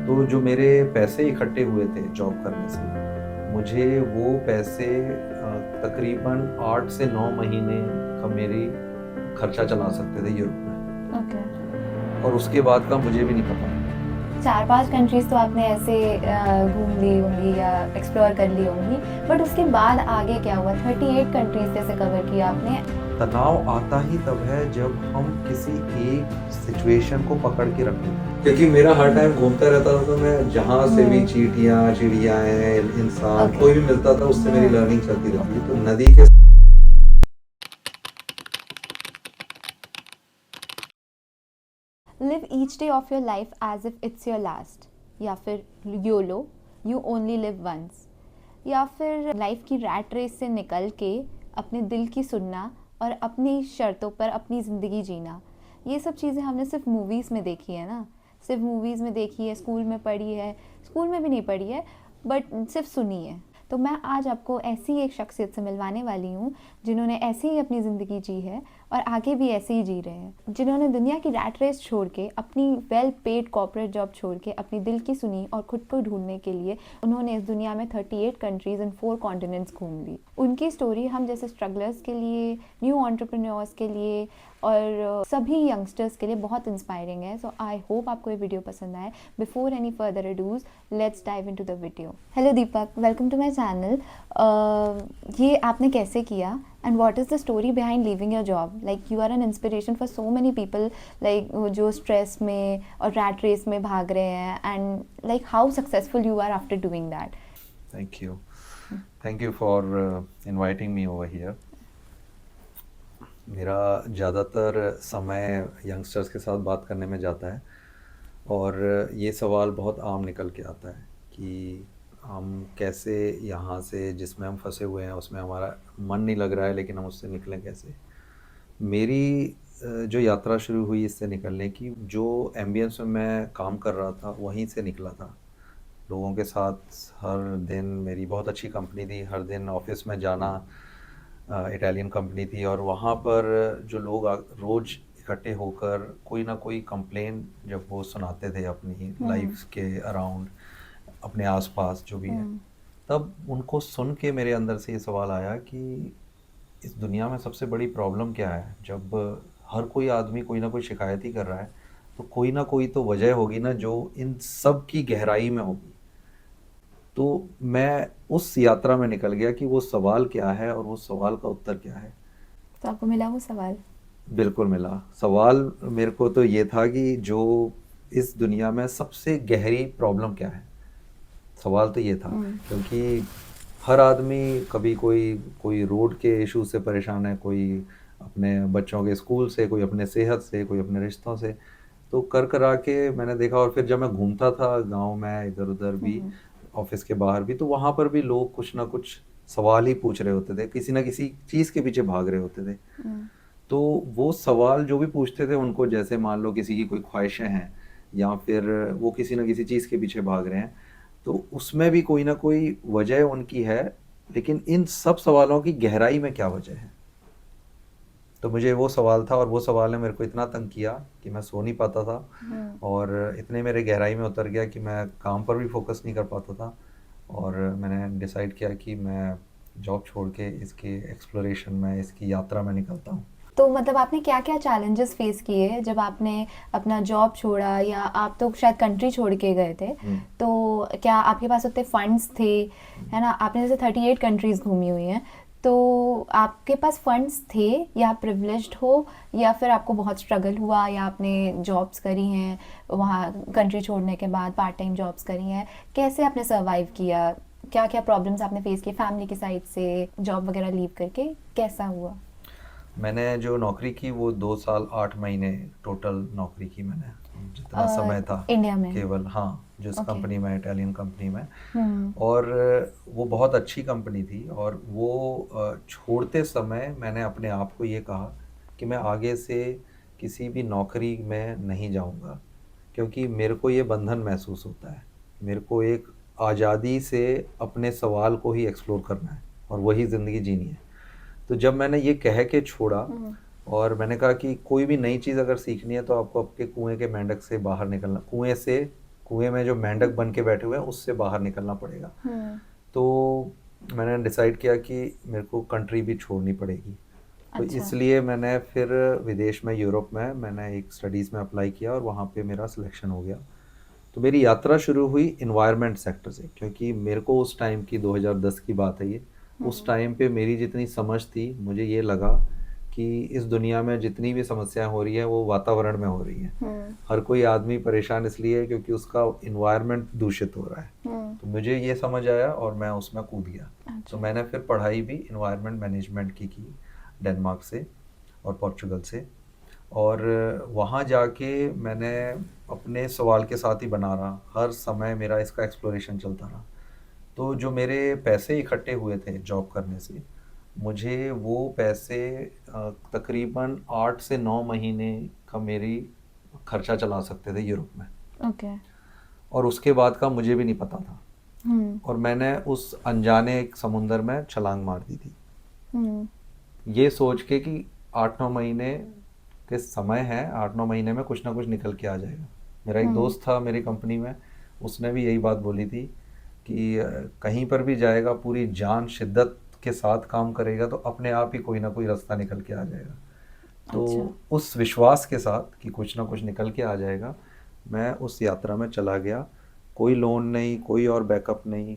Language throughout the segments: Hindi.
तो जो मेरे पैसे इकट्ठे हुए थे जॉब करने से, मुझे वो पैसे तकरीबन 8 से 9 महीने का मेरी खर्चा चला सकते थे यूरोप में। ओके। और उसके बाद का मुझे भी नहीं पता। 4-5 कंट्रीज़ तो आपने ऐसे घूम ली होंगी या एक्सप्लोर कर ली होंगी, बट उसके बाद आगे क्या हुआ? 38 कंट्रीज़ जैसे कवर किया आपने। तनाव आता ही तब है जब हम किसी एक सिचुएशन को पकड़ के रखते हैं, क्योंकि मेरा हर टाइम घूमता रहता था, तो मैं जहाँ से भी चींटियाँ चिड़ियाएँ इंसान ओके। कोई भी मिलता था उससे मेरी लर्निंग चलती रहती थी। तो नदी के live each day of your life as if it's your last, या फिर YOLO, you only live once, या फिर लाइफ की रैट रेस से निकल के अपने दिल की सुनना और अपनी शर्तों पर अपनी ज़िंदगी जीना। ये सब चीज़ें हमने सिर्फ मूवीज़ में देखी है ना, सिर्फ मूवीज़ में देखी है, स्कूल में पढ़ी है, स्कूल में भी नहीं पढ़ी है, बट सिर्फ सुनी है। तो मैं आज आपको ऐसी एक शख्सियत से मिलवाने वाली हूँ जिन्होंने ऐसे ही अपनी ज़िंदगी जी है और आगे भी ऐसे ही जी रहे हैं, जिन्होंने दुनिया की रैट रेस छोड़ के, अपनी वेल पेड कॉर्पोरेट जॉब छोड़ के अपनी दिल की सुनी और खुद को ढूंढने के लिए उन्होंने इस दुनिया में 38 कंट्रीज़ एंड 4 कॉन्टिनेंट्स घूम ली। उनकी स्टोरी हम जैसे स्ट्रगलर्स के लिए, न्यू एंटरप्रेन्योर्स के लिए और सभी यंगस्टर्स के लिए बहुत इंस्पायरिंग है। सो आई होप आपको ये वीडियो पसंद आए। Before any further ado, let's dive into the video. Hello Deepak, welcome to my channel. ये आपने कैसे किया and what is the story behind leaving your job? Like you are an inspiration for so many people, like जो स्ट्रेस में और रैट रेस में भाग रहे हैं, and like how successful you are after doing that. Thank you for inviting me over here. मेरा ज़्यादातर समय यंगस्टर्स के साथ बात करने में जाता है, और ये सवाल बहुत आम निकल के आता है कि हम कैसे यहाँ से जिसमें हम फंसे हुए हैं उसमें हमारा मन नहीं लग रहा है, लेकिन हम उससे निकलें कैसे। मेरी जो यात्रा शुरू हुई इससे निकलने की, जो एम्बियंस में मैं काम कर रहा था वहीं से निकला था। लोगों के साथ हर दिन, मेरी बहुत अच्छी कंपनी थी, हर दिन ऑफिस में जाना, इटालियन कंपनी थी, और वहाँ पर जो लोग रोज़ इकट्ठे होकर कोई ना कोई कंप्लेन जब वो सुनाते थे अपनी लाइफ के अराउंड, अपने आसपास जो भी है, तब उनको सुन के मेरे अंदर से ये सवाल आया कि इस दुनिया में सबसे बड़ी प्रॉब्लम क्या है। जब हर कोई आदमी कोई ना कोई शिकायत ही कर रहा है, तो कोई ना कोई तो वजह होगी ना जो इन सब की गहराई में होगी। तो मैं उस यात्रा में निकल गया कि वो सवाल क्या है और वो सवाल का उत्तर क्या है। तो आपको मिला वो सवाल? बिल्कुल मिला। सवाल मेरे को तो ये था कि जो इस दुनिया में सबसे गहरी प्रॉब्लम क्या है, सवाल तो ये था। क्योंकि हर आदमी कभी कोई कोई रोड के इशू से परेशान है, कोई अपने बच्चों के स्कूल से, कोई अपने सेहत से, कोई अपने रिश्तों से। तो कर करा के मैंने देखा, और फिर जब मैं घूमता था गांव में इधर उधर भी, ऑफिस के बाहर भी, तो वहाँ पर भी लोग कुछ ना कुछ सवाल ही पूछ रहे होते थे, किसी ना किसी चीज़ के पीछे भाग रहे होते थे। तो वो सवाल जो भी पूछते थे उनको, जैसे मान लो किसी की कोई ख्वाहिशें हैं, या फिर वो किसी ना किसी चीज़ के पीछे भाग रहे हैं, तो उसमें भी कोई ना कोई वजह उनकी है। लेकिन इन सब सवालों की गहराई में क्या वजह है? तो मुझे वो सवाल था, और वो सवाल ने मेरे को इतना तंग किया कि मैं सो नहीं पाता था, और इतने मेरे गहराई में उतर गया कि मैं काम पर भी फोकस नहीं कर पाता था। और मैंने डिसाइड किया कि मैं जॉब छोड़ के इसके एक्सप्लोरेशन में, इसकी यात्रा में निकलता हूँ। तो मतलब आपने क्या क्या चैलेंजेस फेस किए जब आपने अपना जॉब छोड़ा, या आप तो शायद कंट्री छोड़ के गए थे, तो क्या आपके पास उतने फंड्स थे? है ना, आपने जैसे 38 कंट्रीज घूमी हुई हैं, तो आपके पास फंड्स थे, या प्रिविलेज्ड हो, या फिर आपको बहुत स्ट्रगल हुआ, या आपने जॉब्स करी हैं वहाँ कंट्री छोड़ने के बाद, पार्ट टाइम जॉब्स करी हैं? कैसे आपने सर्वाइव किया? क्या क्या प्रॉब्लम्स आपने फेस किए फैमिली की साइड से, जॉब वगैरह लीव करके कैसा हुआ? मैंने जो नौकरी की वो 2 साल 8 महीने टोटल नौकरी की मैंने, जितना समय था इंडिया में? केवल, हाँ, जिस ओके। कंपनी में, इटालियन कंपनी में। और वो बहुत अच्छी कंपनी थी, और वो छोड़ते समय मैंने अपने आप को ये कहा कि मैं आगे से किसी भी नौकरी में नहीं जाऊंगा, क्योंकि मेरे को ये बंधन महसूस होता है। मेरे को एक आज़ादी से अपने सवाल को ही एक्सप्लोर करना है, और वही ज़िंदगी जीनी है। तो जब मैंने ये कह के छोड़ा, और मैंने कहा कि कोई भी नई चीज़ अगर सीखनी है तो आपको आपके कुएं के मेंढक से बाहर निकलना, कुएं से कुएं में जो मेंढक बन के बैठे हुए हैं उससे बाहर निकलना पड़ेगा। तो मैंने डिसाइड किया कि मेरे को कंट्री भी छोड़नी पड़ेगी। तो अच्छा। इसलिए मैंने फिर विदेश में, यूरोप में मैंने एक स्टडीज़ में अप्लाई किया और वहाँ पे मेरा सिलेक्शन हो गया। तो मेरी यात्रा शुरू हुई इन्वायरमेंट सेक्टर से, क्योंकि मेरे को उस टाइम की 2010 की बात है ये, उस टाइम पे मेरी जितनी समझ थी, मुझे ये लगा कि इस दुनिया में जितनी भी समस्याएं हो रही है वो वातावरण में हो रही हैं। हर कोई आदमी परेशान इसलिए है क्योंकि उसका इन्वायरमेंट दूषित हो रहा है। तो मुझे ये समझ आया और मैं उसमें कूद गया। तो मैंने फिर पढ़ाई भी इन्वायरमेंट मैनेजमेंट की डेनमार्क से और पोर्चुगल से, और वहाँ जाके मैंने अपने सवाल के साथ ही बना रहा, हर समय मेरा इसका एक्सप्लोरेशन चलता रहा। तो जो मेरे पैसे इकट्ठे हुए थे जॉब करने से, मुझे वो पैसे तकरीबन 8 से 9 महीने का मेरी खर्चा चला सकते थे यूरोप में। ओके। और उसके बाद का मुझे भी नहीं पता था। और मैंने उस अनजाने एक समुंदर में छलांग मार दी थी, ये सोच के कि 8-9 महीने के समय है, 8-9 महीने में कुछ ना कुछ निकल के आ जाएगा। मेरा एक दोस्त था मेरी कंपनी में, उसने भी यही बात बोली थी कि कहीं पर भी जाएगा पूरी जान शिद्दत के साथ काम करेगा तो अपने आप ही कोई ना कोई रास्ता निकल के आ जाएगा। तो अच्छा। उस विश्वास के साथ कि कुछ ना कुछ निकल के आ जाएगा, मैं उस यात्रा में चला गया। कोई लोन नहीं, कोई और बैकअप नहीं,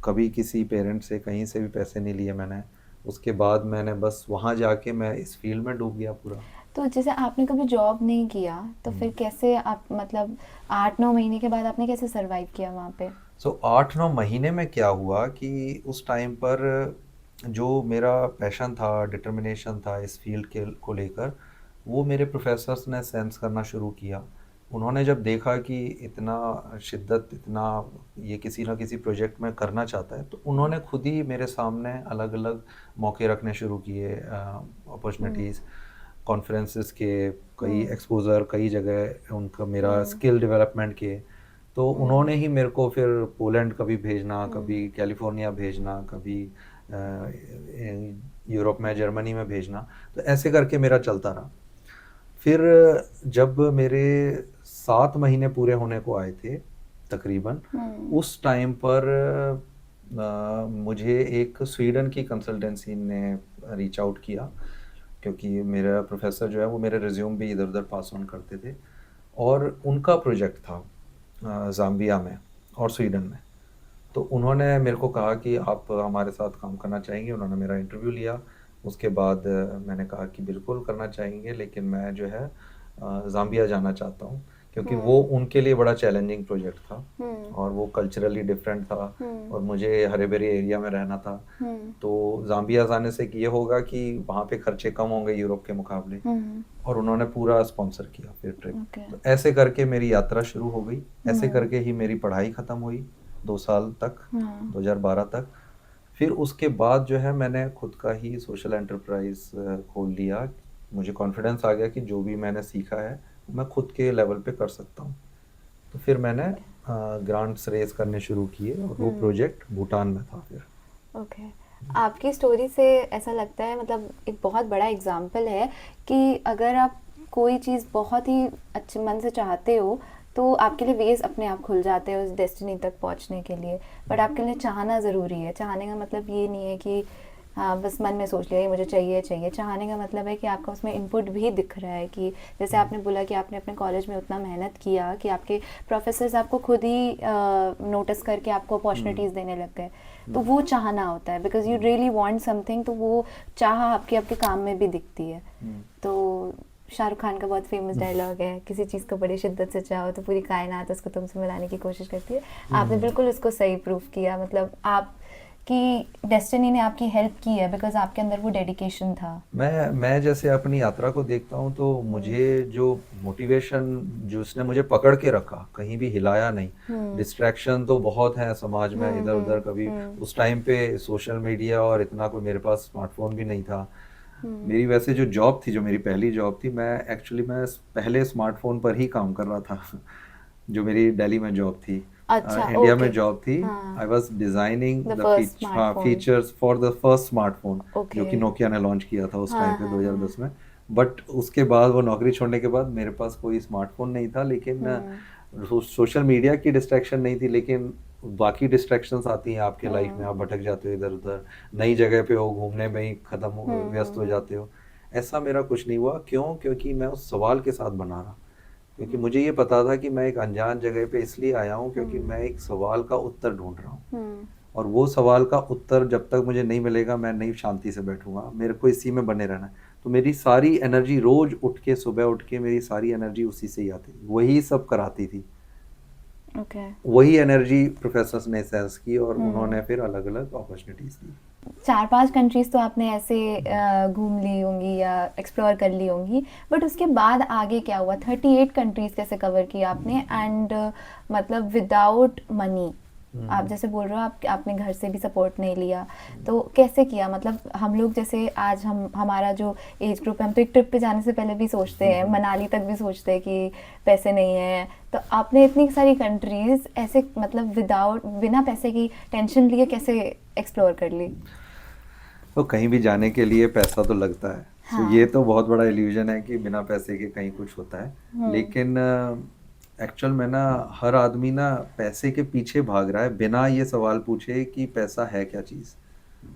कभी किसी पेरेंट से कहीं से भी पैसे नहीं लिए मैंने। उसके बाद मैंने बस वहाँ जाके मैं इस फील्ड में डूब गया पूरा। तो जैसे आपने कभी जॉब नहीं किया तो फिर कैसे आप, मतलब 8-9 महीने के बाद आपने कैसे सरवाइव किया वहाँ पे? सो 8-9 महीने में क्या हुआ कि उस टाइम पर जो मेरा पैशन था, डिटर्मिनेशन था इस फील्ड के को लेकर, वो मेरे प्रोफेसर्स ने सेंस करना शुरू किया। उन्होंने जब देखा कि इतना शिद्दत, इतना ये किसी ना किसी प्रोजेक्ट में करना चाहता है, तो उन्होंने खुद ही मेरे सामने अलग अलग मौके रखने शुरू किए, अपॉर्चुनिटीज़, कॉन्फ्रेंसेस के कई एक्सपोज़र, कई जगह उनका मेरा स्किल डेवलपमेंट के। तो उन्होंने ही मेरे को फिर पोलैंड कभी भेजना, कभी कैलिफोर्निया भेजना, कभी यूरोप में, जर्मनी में भेजना। तो ऐसे करके मेरा चलता रहा। फिर जब मेरे 7 महीने पूरे होने को आए थे तकरीबन, उस टाइम पर मुझे एक स्वीडन की कंसल्टेंसी ने रीच आउट किया, क्योंकि मेरा प्रोफेसर जो है वो मेरे रिज्यूम भी इधर उधर पास ऑन करते थे, और उनका प्रोजेक्ट था ज़ाम्बिया में और स्वीडन में। तो उन्होंने मेरे को कहा कि आप हमारे साथ काम करना चाहेंगे। उन्होंने मेरा इंटरव्यू लिया। उसके बाद मैंने कहा कि बिल्कुल करना चाहेंगे, लेकिन मैं जो है ज़ाम्बिया जाना चाहता हूँ, क्योंकि वो उनके लिए बड़ा चैलेंजिंग प्रोजेक्ट था और वो कल्चरली डिफरेंट था और मुझे हरे भरे एरिया में रहना था। तो ज़ाम्बिया जाने से ये होगा कि वहाँ पे खर्चे कम होंगे यूरोप के मुकाबले, और उन्होंने पूरा स्पॉन्सर किया फिर ट्रिप। तो ऐसे करके मेरी यात्रा शुरू हो गई। ऐसे करके ही मेरी पढ़ाई ख़त्म हुई 2 साल तक, 2012 तक। फिर उसके बाद जो है मैंने खुद का ही सोशल एंटरप्राइज खोल लिया। मुझे कॉन्फिडेंस आ गया कि जो भी मैंने सीखा है मैं खुद के लेवल पे कर सकता हूँ। तो फिर मैंने ग्रांट्स रेज करने शुरू किए और वो प्रोजेक्ट भूटान में था फिर। ओके। आपकी स्टोरी से ऐसा लगता है, मतलब एक बहुत बड़ा एग्जाम्पल है कि अगर आप कोई चीज़ बहुत ही अच्छे मन से चाहते हो तो आपके लिए वेज अपने आप खुल जाते हैं उस डेस्टिनी तक पहुंचने के लिए। बट आपके लिए चाहना ज़रूरी है। चाहने का मतलब ये नहीं है कि हाँ बस मन में सोच लिया ये मुझे चाहिए चाहिए। चाहने का मतलब है कि आपका उसमें इनपुट भी दिख रहा है, कि जैसे आपने बोला कि आपने अपने कॉलेज में उतना मेहनत किया कि आपके प्रोफेसर्स आपको खुद ही नोटिस करके आपको अपॉर्चुनिटीज़ देने लग गए। तो वो चाहना होता है, because you really want something, तो वो चाह आपके आपके काम में भी दिखती है। तो शाहरुख खान का बहुत फेमस डायलॉग है, किसी चीज़ को बड़ी शिद्दत से चाहो तो पूरी कायनात उसको तुमसे मिलाने की कोशिश करती है। आपने बिल्कुल उसको सही प्रूफ किया। मतलब आप कि डेस्टिनी ने आपकी हेल्प की है बिकॉज आपके अंदर वो डेडिकेशन था। मैं जैसे अपनी यात्रा को देखता हूँ तो मुझे जो मोटिवेशन, जो उसने मुझे पकड़ के रखा, कहीं भी हिलाया नहीं। डिस्ट्रैक्शन तो बहुत है समाज में, इधर उधर कभी। उस टाइम पे सोशल मीडिया और इतना कोई मेरे पास स्मार्टफोन भी नहीं था। मेरी वैसे जो जॉब थी, जो मेरी पहली जॉब थी, मैं पहले स्मार्टफोन पर ही काम कर रहा था जो मेरी दिल्ली में जॉब थी। अच्छा, इंडिया ओके। में जॉब थी। I was designing the features for the first smartphone, जो कि नोकिया ने लॉन्च किया था उस टाइम पे 2010 में। बट उसके बाद वो नौकरी छोड़ने के बाद मेरे पास कोई स्मार्टफोन नहीं था, लेकिन सोशल मीडिया की डिस्ट्रैक्शन नहीं थी, लेकिन बाकी डिस्ट्रैक्शंस आती हैं आपके लाइफ में, हम्म। आप भटक जाते हो इधर उधर, नई जगह पे हो, घूमने में ही व्यस्त हो हम्म। जाते हो। ऐसा मेरा कुछ नहीं हुआ। क्यों? क्योंकि मैं उस सवाल के साथ बना रहा, क्योंकि हम्म। मुझे ये पता था कि मैं एक अनजान जगह पे इसलिए आया हूँ क्योंकि हम्म। मैं एक सवाल का उत्तर ढूंढ रहा हूँ, हम्म। और वो सवाल का उत्तर जब तक मुझे नहीं मिलेगा मैं नहीं शांति से बैठूंगा, मेरे को इसी में बने रहना है। तो मेरी सारी एनर्जी, रोज उठ के, सुबह उठ के मेरी सारी एनर्जी उसी से ही आती थी, वही सब कराती थी। ओके। वही एनर्जी प्रोफेसर्स ने सेंस की और हम्म। उन्होंने फिर अलग अलग अपॉर्चुनिटीज दी। 4-5 कंट्रीज तो आपने ऐसे घूम ली होंगी या एक्सप्लोर कर ली होंगी, बट उसके बाद आगे क्या हुआ? 38 कंट्रीज कैसे कवर किया आपने? एंड मतलब विदाउट मनी, आप जैसे बोल रहे हो आप आपने घर से भी सपोर्ट नहीं लिया, तो कैसे किया? मतलब हम लोग जैसे आज हम हमारा जो एज ग्रुप है, हम तो एक ट्रिप पे जाने से पहले भी सोचते हैं, मनाली तक भी सोचते हैं कि पैसे नहीं है, तो आपने इतनी सारी कंट्रीज ऐसे मतलब विदाउट, बिना पैसे की टेंशन लिए कैसे एक्सप्लोर कर ली? तो कहीं भी जाने के लिए पैसा तो लगता है। सो हाँ। ये तो बहुत बड़ा इल्यूजन है कि बिना पैसे के कहीं कुछ होता है, हम्म। लेकिन एक्चुअल में ना हर आदमी ना पैसे के पीछे भाग रहा है बिना ये सवाल पूछे कि पैसा है क्या चीज़।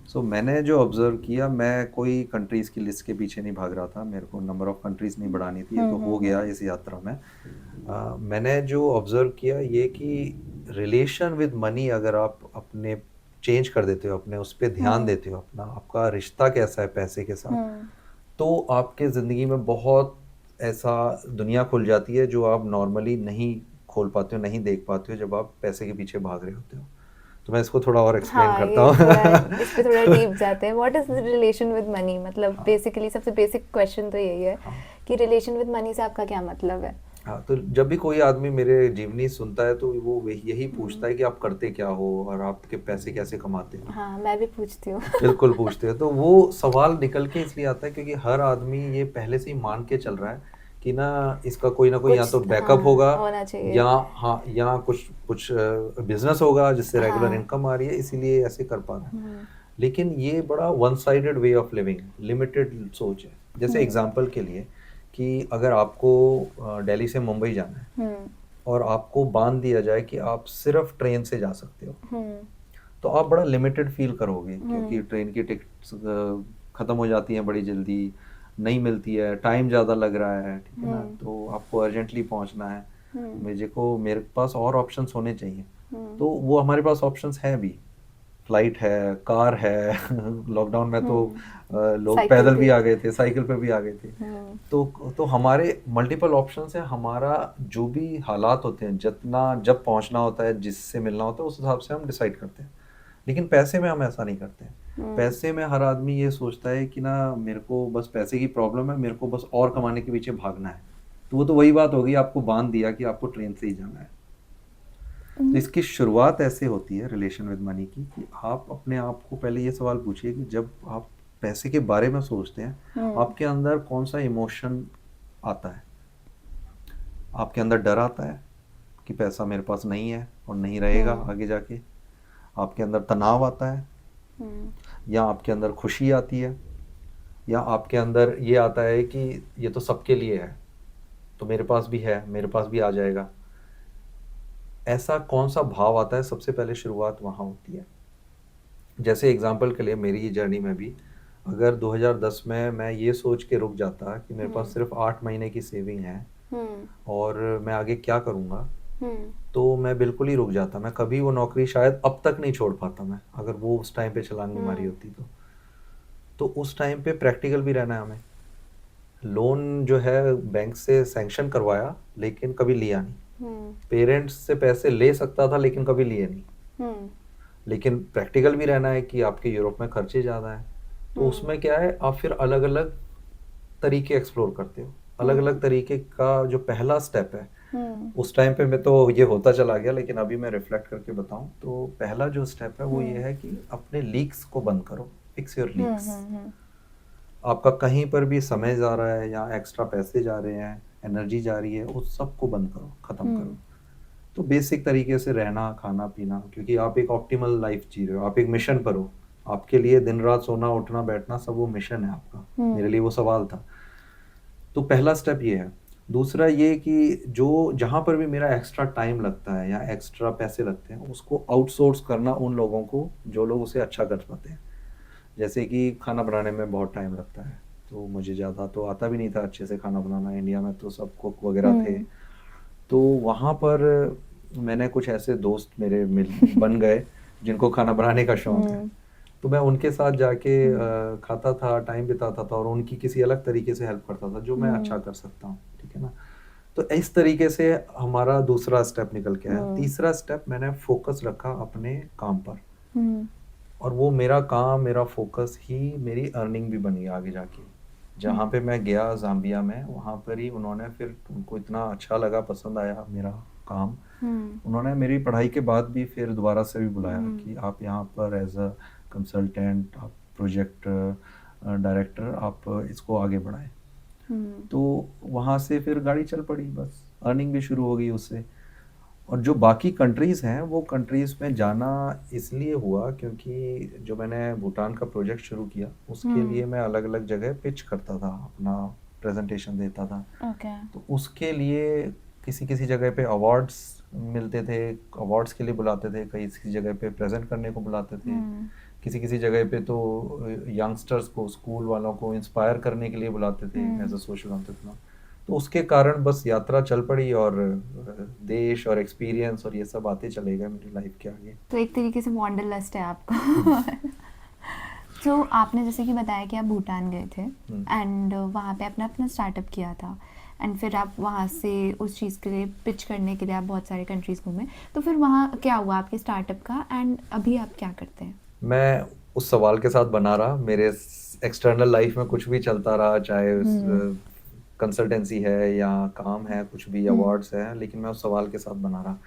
सो मैंने जो ऑब्जर्व किया, मैं कोई कंट्रीज़ की लिस्ट के पीछे नहीं भाग रहा था, मेरे को नंबर ऑफ़ कंट्रीज़ नहीं बढ़ानी थी, ये तो हो गया इस यात्रा में। मैंने जो ऑब्जर्व किया ये कि रिलेशन विद मनी अगर आप अपने चेंज कर देते हो, अपने उस पे ध्यान देते हो, अपना आपका रिश्ता कैसा है पैसे के साथ, तो आपके ज़िंदगी में बहुत ऐसा दुनिया खुल जाती है जो आप नॉर्मली नहीं खोल पाते हो, नहीं देख पाते हो जब आप पैसे के पीछे भाग रहे होते हो। तो मैं इसको थोड़ा और एक्सप्लेन हाँ, करता ये थोड़ा हूँ। इस पे थोड़ा डीप जाते हैं। What is relation with money? मतलब हाँ, बेसिकली सबसे बेसिक क्वेश्चन तो यही है हाँ, कि रिलेशन विद मनी से आपका क्या मतलब है? हाँ, तो जब भी कोई आदमी मेरे जीवनी सुनता है तो वो यही पूछता है कि आप करते क्या हो और आपके पैसे कैसे कमाते हो। हाँ, मैं भी पूछती हूँ। बिल्कुल पूछते हैं, तो वो सवाल निकल के इसलिए आता है क्योंकि हर आदमी ये पहले से ही मान के चल रहा है कि ना इसका कोई ना कोई या तो कुछ बैकअप हाँ होगा, होना चाहिए। या हाँ, या कुछ कुछ बिजनेस होगा जिससे रेगुलर हाँ। इनकम आ रही है, इसीलिए ऐसे कर पा रहा है। लेकिन ये बड़ा one sided way of living, limited सोच है। जैसे एग्जांपल के लिए कि अगर आपको दिल्ली से मुंबई जाना है और आपको बांध दिया जाए कि आप सिर्फ ट्रेन से जा सकते हो, तो आप बड़ा लिमिटेड फील करोगे क्योंकि ट्रेन की टिकट्स ख़त्म हो जाती हैं बड़ी जल्दी, नहीं मिलती है, टाइम ज़्यादा लग रहा है, ठीक है ना, तो आपको अर्जेंटली पहुंचना है, मेरे पास और ऑप्शंस होने चाहिए। तो वो हमारे पास ऑप्शंस हैं भी, फ्लाइट है, कार है। लॉकडाउन में तो लोग साइकिल पैदल पे। भी आ गए थे, साइकिल पे भी आ गए थे। तो हमारे मल्टीपल ऑप्शंस हैं, हमारा जो भी हालात होते हैं, जितना जब पहुंचना होता है, जिससे मिलना होता है, उस हिसाब से हम डिसाइड करते हैं। लेकिन पैसे में हम ऐसा नहीं करते हैं। पैसे में हर आदमी ये सोचता है कि ना मेरे को बस पैसे की प्रॉब्लम है, मेरे को बस और कमाने के पीछे भागना है। तो वो तो वही बात होगी, आपको बांध दिया कि आपको ट्रेन से ही जाना है। तो इसकी शुरुआत ऐसे होती है रिलेशन विद मनी की कि आप अपने आप को पहले ये सवाल पूछिए कि जब आप पैसे के बारे में सोचते हैं, आपके अंदर कौन सा इमोशन आता है? आपके अंदर डर आता है कि पैसा मेरे पास नहीं है और नहीं रहेगा आगे जाके? आपके अंदर तनाव आता है, या आपके अंदर खुशी आती है, या आपके अंदर ये आता है कि ये तो सबके लिए है, तो मेरे पास भी है, मेरे पास भी आ जाएगा? ऐसा कौन सा भाव आता है? सबसे पहले शुरुआत वहाँ होती है। जैसे एग्जांपल के लिए मेरी जर्नी में भी, अगर 2010 में मैं ये सोच के रुक जाता कि मेरे पास सिर्फ 8 महीने की सेविंग है और मैं आगे क्या करूँगा, तो मैं बिल्कुल ही रुक जाता। मैं कभी वो नौकरी शायद अब तक नहीं छोड़ पाता मैं, अगर वो उस टाइम पे छलांग नहीं मारी होती तो उस टाइम पे प्रैक्टिकल भी रहना है हमें। लोन जो है बैंक से सैंक्शन करवाया लेकिन कभी लिया नहीं। पेरेंट्स से पैसे ले सकता था लेकिन कभी लिए नहीं। लेकिन प्रैक्टिकल भी रहना है कि आपके यूरोप में खर्चे ज़्यादा हैं, तो उसमें क्या है, आप फिर अलग अलग तरीके एक्सप्लोर करते हो। अलग अलग तरीके का जो पहला स्टेप है, उस टाइम पे मैं तो ये होता चला गया, लेकिन अभी मैं रिफ्लेक्ट करके बताऊं तो पहला जो स्टेप है वो ये है कि अपने लीक्स को बंद करो, फिक्स योर लीक्स। आपका कहीं पर भी समय जा रहा है या एक्स्ट्रा पैसे जा रहे हैं, एनर्जी जा रही है, उस सब को बंद करो, खत्म करो। तो बेसिक तरीके से रहना, खाना पीना, क्योंकि आप एक ऑप्टिमल लाइफ जी रहे हो, आप एक मिशन पर हो, आपके लिए दिन रात सोना उठना बैठना सब वो मिशन है आपका। मेरे लिए वो सवाल था। तो पहला स्टेप ये है। दूसरा ये कि जो जहाँ पर भी मेरा एक्स्ट्रा टाइम लगता है या एक्स्ट्रा पैसे लगते हैं, उसको आउटसोर्स करना उन लोगों को जो लोग उसे अच्छा कर पाते हैं। जैसे कि खाना बनाने में बहुत टाइम लगता है, तो मुझे ज़्यादा तो आता भी नहीं था अच्छे से खाना बनाना, इंडिया में तो सब कुक वगैरह थे। हम्म। तो वहाँ पर मैंने कुछ ऐसे दोस्त मेरे मिल बन गए जिनको खाना बनाने का शौक है। तो मैं उनके साथ जाके खाता था, टाइम बिताता था और उनकी किसी अलग तरीके से हेल्प करता था जो मैं अच्छा कर सकता हूँ, ठीक है ना? तो इस तरीके से हमारा दूसरा स्टेप निकल के आया। तीसरा स्टेप मैंने फोकस रखा अपने काम पर, और वो मेरा काम, मेरा फोकस ही मेरी अर्निंग भी बनी आगे जाके। जहाँ पे मैं गया ज़ाम्बिया में, वहाँ पर ही उन्होंने फिर उनको इतना अच्छा लगा, पसंद आया मेरा काम। उन्होंने मेरी पढ़ाई के बाद भी फिर दोबारा से भी बुलाया कि आप यहाँ पर एज अ कंसल्टेंट, आप प्रोजेक्ट डायरेक्टर, आप इसको आगे बढ़ाएं। तो वहाँ से फिर गाड़ी चल पड़ी, बस अर्निंग भी शुरू हो गई उससे। और जो बाकी कंट्रीज़ हैं, वो कंट्रीज़ में जाना इसलिए हुआ क्योंकि जो मैंने भूटान का प्रोजेक्ट शुरू किया, उसके लिए मैं अलग अलग जगह पिच करता था, अपना प्रेजेंटेशन देता था। तो उसके लिए किसी किसी जगह पे अवार्ड्स मिलते थे, अवार्ड्स के लिए बुलाते थे, कई किसी जगह पे प्रेजेंट करने को बुलाते थे, किसी किसी जगह पे तो यंगस्टर्स को, स्कूल वालों को इंस्पायर करने के लिए बुलाते थे एज अ सोशल एंटरप्रेन्योर। तो उसके कारण बस यात्रा चल पड़ी, और देश और एक्सपीरियंस और ये सब आते चले गए मेरी लाइफ के आगे। तो एक तरीके से वांडरलस्ट है आपका। तो आपने जैसे कि बताया कि आप भूटान गए थे एंड वहाँ पे अपना अपना स्टार्टअप किया था, एंड फिर आप वहाँ से उस चीज़ के लिए पिच करने के लिए आप बहुत सारे कंट्रीज़ घूमे। तो फिर वहाँ क्या हुआ आपके स्टार्टअप का, एंड अभी आप क्या करते हैं? मैं उस सवाल के साथ बना रहा, मेरे एक्सटर्नल लाइफ में कुछ भी चलता रहा, चाहे कंसल्टेंसी है या काम है, कुछ भी अवार्ड्स है, लेकिन मैं उस सवाल के साथ बना रहा।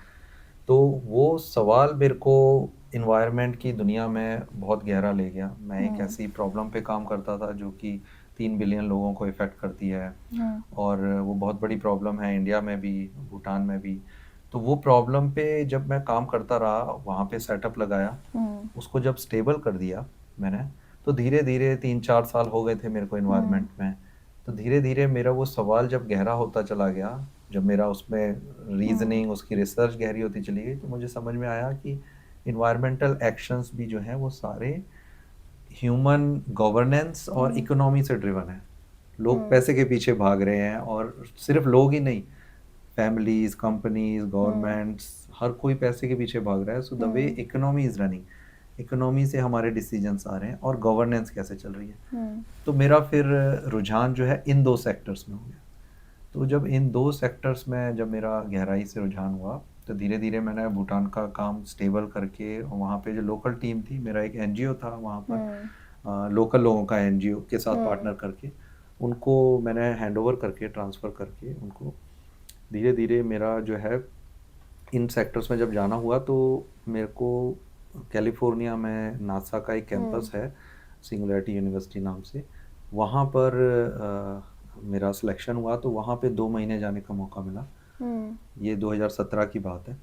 तो वो सवाल मेरे को इन्वायरमेंट की दुनिया में बहुत गहरा ले गया। मैं एक ऐसी प्रॉब्लम पे काम करता था जो कि 3 बिलियन लोगों को इफ़ेक्ट करती है, और वो बहुत बड़ी प्रॉब्लम है इंडिया में भी, भूटान में भी। तो वो प्रॉब्लम पे जब मैं काम करता रहा, वहाँ पे सेटअप लगाया, उसको जब स्टेबल कर दिया मैंने, तो धीरे-धीरे 3-4 साल हो गए थे मेरे को एनवायरनमेंट में। तो धीरे-धीरे मेरा वो सवाल जब गहरा होता चला गया, जब मेरा उसमें रीज़निंग, उसकी रिसर्च गहरी होती चली गई, तो मुझे समझ में आया कि एनवायरमेंटल एक्शंस भी जो हैं वो सारे ह्यूमन गवर्नेंस और इकोनॉमी से ड्रिवन है। लोग पैसे के पीछे भाग रहे हैं, और सिर्फ लोग ही नहीं, फैमिलीज, कंपनीज, गवर्नमेंट्स, हर कोई पैसे के पीछे भाग रहा है। So the way economy is running, economy से हमारे डिसीजंस आ रहे हैं, और गवर्नेंस कैसे चल रही है। तो मेरा फिर रुझान जो है इन 2 सेक्टर्स में हो गया। तो जब इन 2 सेक्टर्स में जब मेरा गहराई से रुझान हुआ, तो धीरे धीरे मैंने भूटान का काम स्टेबल करके, वहाँ पे जो लोकल टीम थी, मेरा एक एनजीओ था वहाँ पर, लोकल लोगों का एनजीओ के साथ पार्टनर करके, उनको मैंने हैंडओवर करके, ट्रांसफ़र करके उनको, धीरे धीरे मेरा जो है इन सेक्टर्स में जब जाना हुआ, तो मेरे को कैलिफोर्निया में नासा का एक कैंपस है, सिंगुलैरिटी यूनिवर्सिटी नाम से, वहाँ पर मेरा सिलेक्शन हुआ। तो वहाँ पे 2 महीने जाने का मौका मिला। ये 2017 की बात है।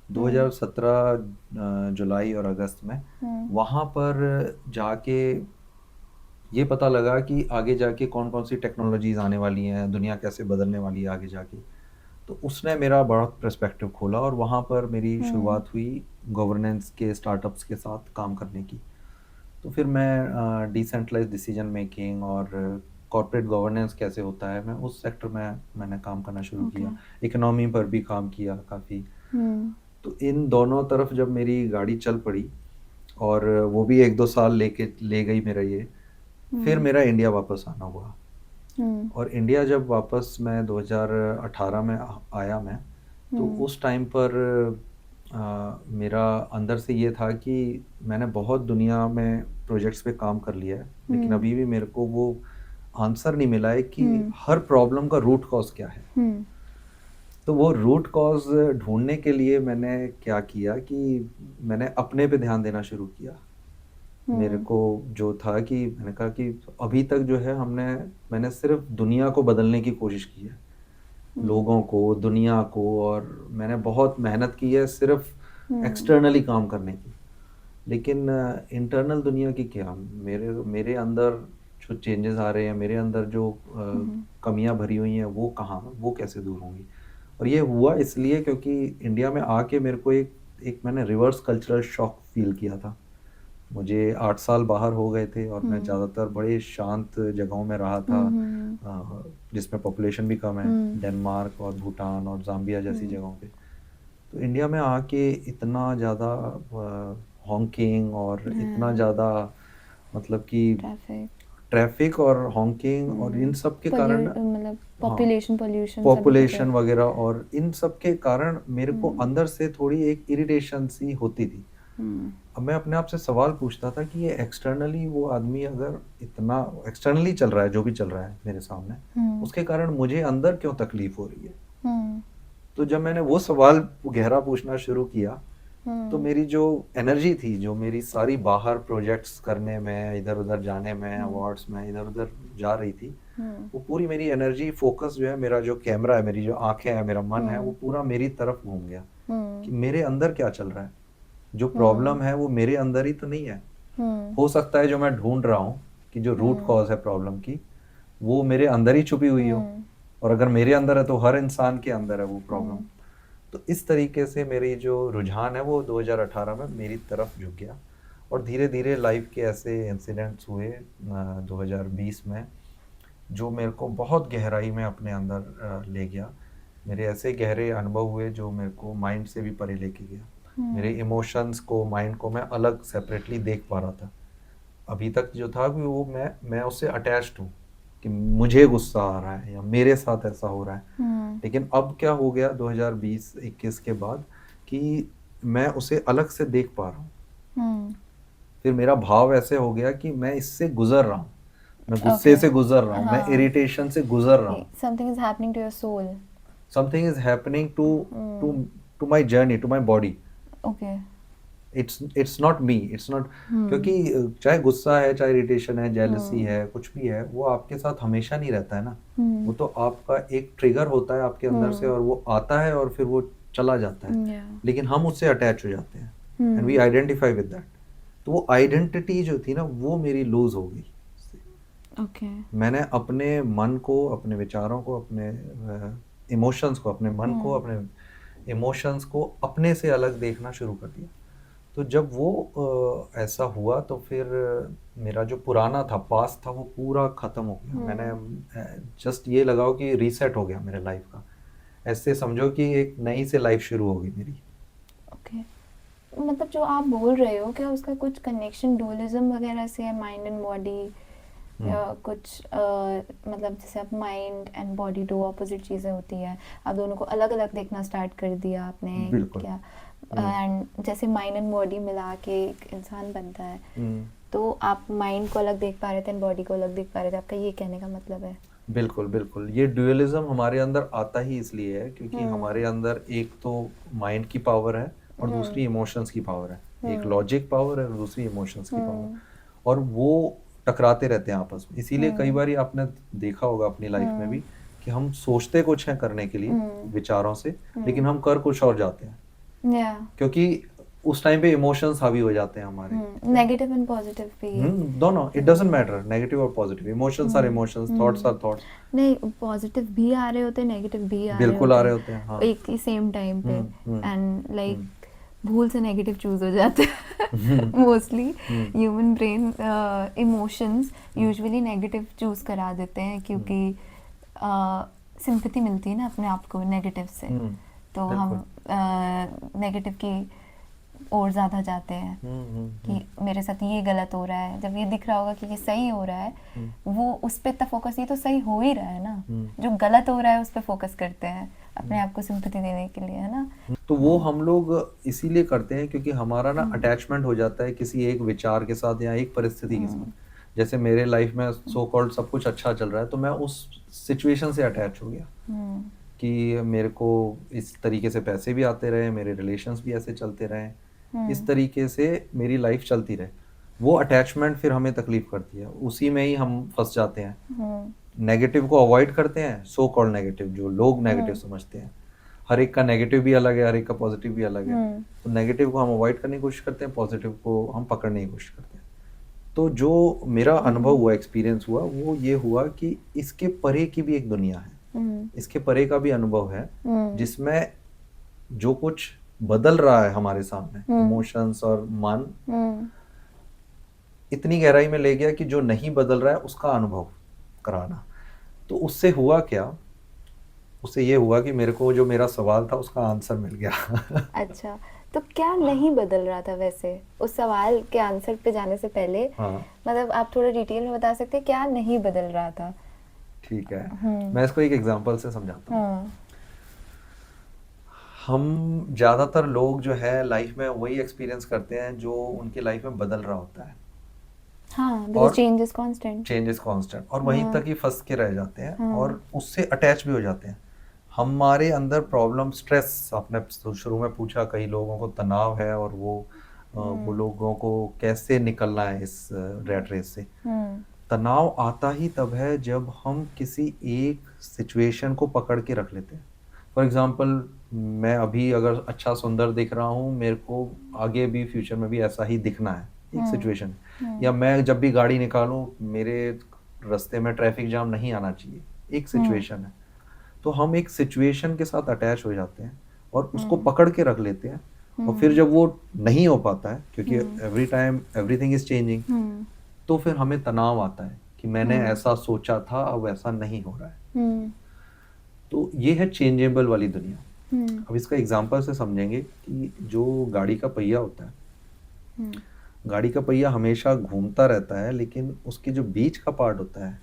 2017 जुलाई और अगस्त में वहाँ पर जाके ये पता लगा कि आगे जाके कौन कौन सी टेक्नोलॉजीज़ आने वाली हैं, दुनिया कैसे बदलने वाली है आगे जाके। तो उसने मेरा बहुत पर्सपेक्टिव खोला, और वहाँ पर मेरी शुरुआत हुई गवर्नेंस के स्टार्टअप्स के साथ काम करने की। तो फिर मैं डिसेंट्रलाइज डिसीजन मेकिंग और कॉर्पोरेट गवर्नेंस कैसे होता है, मैं उस सेक्टर में मैंने काम करना शुरू किया। इकोनॉमी पर भी काम किया काफ़ी। तो इन दोनों तरफ जब मेरी गाड़ी चल पड़ी, और वो भी 1-2 साल ले गई मेरा ये, फिर मेरा इंडिया वापस आना हुआ। और इंडिया जब वापस मैं 2018 में आया मैं, तो उस टाइम पर मेरा अंदर से ये था कि मैंने बहुत दुनिया में प्रोजेक्ट्स पे काम कर लिया है, लेकिन अभी भी मेरे को वो आंसर नहीं मिला है कि हर प्रॉब्लम का रूट कॉज क्या है। तो वो रूट कॉज ढूंढने के लिए मैंने क्या किया कि मैंने अपने पे ध्यान देना शुरू किया। मेरे को जो था कि मैंने कहा कि अभी तक जो है मैंने सिर्फ दुनिया को बदलने की कोशिश की है, लोगों को, दुनिया को, और मैंने बहुत मेहनत की है सिर्फ एक्सटर्नली काम करने की। लेकिन इंटरनल दुनिया की क्या, मेरे अंदर जो चेंजेस आ रहे हैं मेरे अंदर, जो कमियां भरी हुई हैं, वो कहाँ, वो कैसे दूर होंगी। और ये हुआ इसलिए क्योंकि इंडिया में आके मेरे को एक एक मैंने रिवर्स कल्चरल शॉक फील किया था। मुझे 8 साल बाहर हो गए थे और मैं ज़्यादातर बड़े शांत जगहों में रहा था, जिसमें पॉपुलेशन भी कम है, डेनमार्क और भूटान और जाम्बिया जैसी जगहों पे। तो इंडिया में आके इतना ज़्यादा हॉन्किंग और इतना ज़्यादा, मतलब कि ट्रैफिक, ट्रैफिक और हॉन्किंग और इन सब के कारण, मतलब हाँ, पॉपुलेशन पोल्यूशन सभी पॉपुलेशन कुछ। वगैरह और इन सब के कारण मेरे को अंदर से थोड़ी एक इरिटेशन सी होती थी। अब मैं अपने आप से सवाल पूछता था कि ये एक्सटर्नली वो आदमी अगर इतना एक्सटर्नली चल रहा है, जो भी चल रहा है मेरे सामने, उसके कारण मुझे अंदर क्यों तकलीफ हो रही है। तो जब मैंने वो सवाल गहरा पूछना शुरू किया, तो मेरी जो एनर्जी थी, जो मेरी सारी बाहर प्रोजेक्ट्स करने में, इधर उधर जाने में, अवार्ड्स में इधर उधर जा रही थी, वो पूरी मेरी एनर्जी फोकस जो है, मेरा जो कैमरा है, मेरी जो आंखें है, मेरा मन है, वो पूरा मेरी तरफ घूम गया कि मेरे अंदर क्या चल रहा है। जो प्रॉब्लम है वो मेरे अंदर ही तो नहीं है। हो सकता है जो मैं ढूंढ रहा हूँ कि जो रूट कॉज है प्रॉब्लम की, वो मेरे अंदर ही छुपी हुई हो, और अगर मेरे अंदर है तो हर इंसान के अंदर है वो प्रॉब्लम। तो इस तरीके से मेरी जो रुझान है वो 2018 में मेरी तरफ झुक गया, और धीरे धीरे लाइफ के ऐसे इंसिडेंट्स हुए 2020 में, जो मेरे को बहुत गहराई में अपने अंदर ले गया। मेरे ऐसे गहरे अनुभव हुए जो मेरे को माइंड से भी परे लेके गया। मेरे इमोशंस को, माइंड को मैं अलग सेपरेटली देख पा रहा था। अभी तक जो था कि वो मैं उससे अटैच्ड हूँ कि मुझे गुस्सा आ रहा है या मेरे साथ ऐसा हो रहा है। लेकिन अब क्या हो गया 2020-21 के बाद कि मैं उसे अलग से देख पा रहा हूँ। फिर मेरा भाव ऐसे हो गया कि मैं इससे गुजर रहा हूँ, मैं गुस्से से गुजर रहा हूँ, मैं इरिटेशन से गुजर रहा हूँ। Something is happening to your soul. Something is happening to my journey, to my body. Okay. It's not me, it's not, क्योंकि चाहे गुस्सा है, चाहे इरिटेशन है, जेलसी है, कुछ भी है, वो आपके साथ हमेशा नहीं रहता है ना। वो तो आपका एक ट्रिगर होता है आपके अंदर से, और वो आता है और फिर वो चला जाता है। लेकिन हम उससे अटैच हो जाते हैं, and we identify with that. तो वो आइडेंटिटी जो थी ना, वो मेरी लूज हो गई। मैंने अपने मन को, अपने विचारों को, अपने इमोशंस को, अपने मन को, अपने इमोशंस को अपने से अलग देखना शुरू कर दिया। तो जब वो ऐसा हुआ तो फिर मेरा जो पुराना था, पास्ट था, वो पूरा ख़त्म हो गया। मैंने जस्ट ये लगाओ कि रीसेट हो गया मेरे लाइफ का। ऐसे समझो कि एक नई से लाइफ शुरू हो गई मेरी। ओके। मतलब जो आप बोल रहे हो, क्या उसका कुछ कनेक्शन डुअलिज्म वगैरह से है, माइंड एंड बॉडी, या कुछ मतलब जैसे आप माइंड एंड बॉडी दो अपोजिट चीज़ें होती हैं, आप दोनों को अलग अलग देखना स्टार्ट कर दिया आपने क्या? एंड जैसे माइंड एंड बॉडी मिला के एक इंसान बनता है, तो आप माइंड को अलग देख पा रहे थे एंड बॉडी को अलग देख पा रहे थे, आपका ये कहने का मतलब है? बिल्कुल बिल्कुल, ये ड्यूअलिज्म हमारे अंदर आता ही इसलिए है क्योंकि हमारे अंदर एक तो माइंड की पावर है और दूसरी इमोशंस की पावर है। एक लॉजिक पावर है और दूसरी इमोशंस की पावर, और वो टकराते रहते हैं आपस में। इसीलिए कई बार आपने देखा होगा अपनी लाइफ में भी कि हम सोचते कुछ हैं करने के लिए विचारों से, लेकिन हम कर कुछ और जाते हैं, क्योंकि उस टाइम पे इमोशंस हावी हो जाते हैं हमारे। नेगेटिव एंड पॉजिटिव भी दोनों, इट डजंट मैटर, नेगेटिव और positive, emotions are emotions, thoughts are thoughts. नहीं, पॉजिटिव भी आ रहे होते हैं, नेगेटिव भी आ रहे होते हैं, बिल्कुल आ रहे होते हैं, हाँ, एक ही सेम टाइम पे, एंड लाइक भूल से नेगेटिव चूज हो जाते हैं। Mostly human brain emotions usually negative choose करा देते हैं, क्योंकि सिंपैथी मिलती है ना अपने आप को नेगेटिव से, तो हम नेगेटिव की और ज़्यादा जाते हैं कि मेरे साथ ये गलत हो रहा है, जब ये दिख रहा होगा कि ये सही हो रहा है, वो उस पर इतना फोकस, ये तो सही हो ही रहा है ना, जो गलत हो रहा है उस पर फोकस करते हैं अपने आप को सिंपैथी देने के लिए, है ना। तो वो हम लोग इसीलिए करते हैं क्योंकि हमारा ना अटैचमेंट हो जाता है किसी एक विचार के साथ या एक परिस्थिति के साथ। जैसे मेरे लाइफ में सो कॉल्ड सब कुछ अच्छा चल रहा है, तो मैं उस सिचुएशन से अटैच हो गया कि मेरे को इस तरीके से पैसे भी आते रहे, मेरे रिलेशंस भी ऐसे चलते रहे, इस तरीके से मेरी लाइफ चलती रहे। वो अटैचमेंट फिर हमें तकलीफ करती है, उसी में ही हम फंस जाते हैं। नेगेटिव को अवॉइड करते हैं, सो कॉल्ड नेगेटिव, जो लोग नेगेटिव समझते हैं। हर एक का नेगेटिव भी अलग है, हर एक का पॉजिटिव भी अलग है। तो नेगेटिव को हम अवॉइड करने की कोशिश करते हैं, पॉजिटिव को हम पकड़ने की कोशिश करते हैं। तो जो मेरा अनुभव हुआ, एक्सपीरियंस हुआ, वो ये हुआ कि इसके परे की भी एक दुनिया है, इसके परे का भी अनुभव है, जिसमें जो कुछ बदल रहा है हमारे सामने, इमोशंस और मन इतनी गहराई में ले गया कि जो नहीं बदल रहा है उसका अनुभव कराना। तो उससे हुआ क्या, उससे ये हुआ कि मेरे को जो मेरा सवाल था उसका आंसर मिल गया। अच्छा, तो क्या नहीं बदल रहा था वैसे उस सवाल के आंसर पे जाने से पहले? हाँ मतलब आप थोड़ा डिटेल में बता सकते हैं क्या नहीं बदल रहा था? ठीक है, मैं इसको एक एग्जांपल से समझाता हूँ। हाँ, हम ज़्यादातर लोग जो है लाइफ में वही एक्सपीरियंस करते हैं जो उनकी लाइफ में बदल रहा होता है, हाँ, बिकॉज और change is constant. Change is constant, और वहीं हाँ, तक ही फंस के रह जाते हैं हाँ, और उससे अटैच भी हो जाते हैं। हमारे अंदर प्रॉब्लम स्ट्रेस, आपने शुरू में पूछा, कई लोगों को तनाव है और वो लोगों को कैसे निकलना है इस रैट रेस से। तनाव आता ही तब है जब हम किसी एक सिचुएशन को पकड़ के रख लेते हैं। फॉर एग्जाम्पल, मैं अभी अगर अच्छा सुंदर दिख रहा हूँ, मेरे को आगे भी फ्यूचर में भी ऐसा ही दिखना है, एक सिचुएशन। या मैं जब भी गाड़ी निकालूं, मेरे रास्ते में ट्रैफिक जाम नहीं आना चाहिए, एक सिचुएशन है। तो हम एक सिचुएशन के साथ अटैच हो जाते हैं और उसको पकड़ के रख लेते हैं, और फिर जब वो नहीं हो पाता है, क्योंकि every time everything is changing, तो फिर हमें तनाव आता है कि मैंने ऐसा सोचा था, अब ऐसा नहीं हो रहा है। तो ये है चेंजेबल वाली दुनिया। अब इसका एग्जांपल से समझेंगे कि जो गाड़ी का पहिया होता है, गाड़ी का पहिया हमेशा घूमता रहता है, लेकिन उसके जो बीच का पार्ट होता है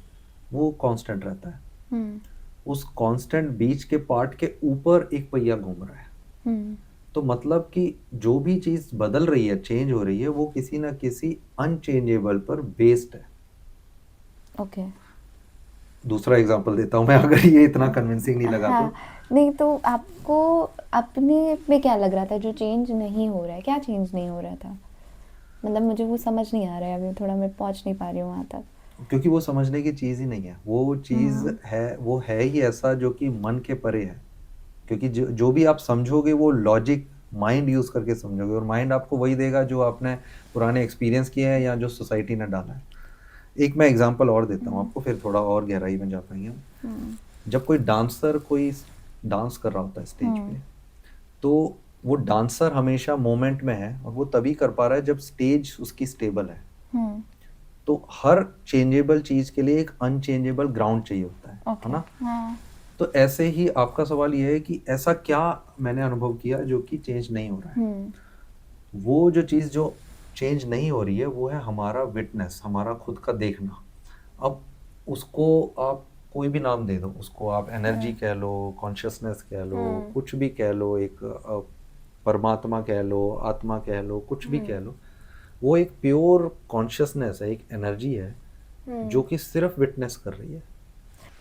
वो कांस्टेंट रहता है। उस कांस्टेंट बीच के पार्ट के ऊपर एक पहिया घूम रहा है। तो मतलब कि जो भी चीज बदल रही है, चेंज हो रही है, वो किसी ना किसी अनचेंजेबल पर बेस्ड है। ओके। दूसरा एग्जांपल देता हूँ मैं, अगर ये इतना कन्विंसिंग नहीं लगा हाँ, नहीं तो आपको अपने में क्या लग रहा था जो चेंज नहीं हो रहा है? क्या चेंज नहीं हो रहा था? मतलब मुझे वो समझ नहीं आ रहा है अभी, थोड़ा मैं पहुंच नहीं पा रही हूँ वहाँ तक। क्योंकि वो समझने की चीज ही नहीं है, वो चीज है, वो है ही ऐसा जो कि मन के परे है। क्योंकि जो भी आप समझोगे वो लॉजिक, माइंड यूज करके समझोगे, और माइंड आपको वही देगा जो आपने पुराने एक्सपीरियंस किए हैं या जो सोसाइटी ने डाला है। एक मैं एग्जांपल और देता हूँ आपको, फिर थोड़ा और गहराई में जा पाएंगे हम। जब कोई डांसर कोई डांस कर रहा होता है स्टेज पे, तो वो डांसर हमेशा मोमेंट में है, और वो तभी कर पा रहा है जब स्टेज उसकी स्टेबल है। तो हर चेंजेबल चीज के लिए एक अनचेंजेबल ग्राउंड चाहिए होता है ना? तो ऐसे ही आपका सवाल ये है कि ऐसा क्या मैंने अनुभव किया जो कि चेंज नहीं हो रहा है। वो जो चीज जो चेंज नहीं हो रही है वो है हमारा विटनेस, हमारा खुद का देखना। अब उसको आप कोई भी नाम दे दो, उसको आप एनर्जी कह लो, कॉन्शियसनेस कह लो, कुछ भी कह लो, एक परमात्मा कह लो, आत्मा कह लो, कुछ भी कह लो। वो एक प्योर कॉन्शियसनेस है, एक एनर्जी है जो कि सिर्फ विटनेस कर रही है।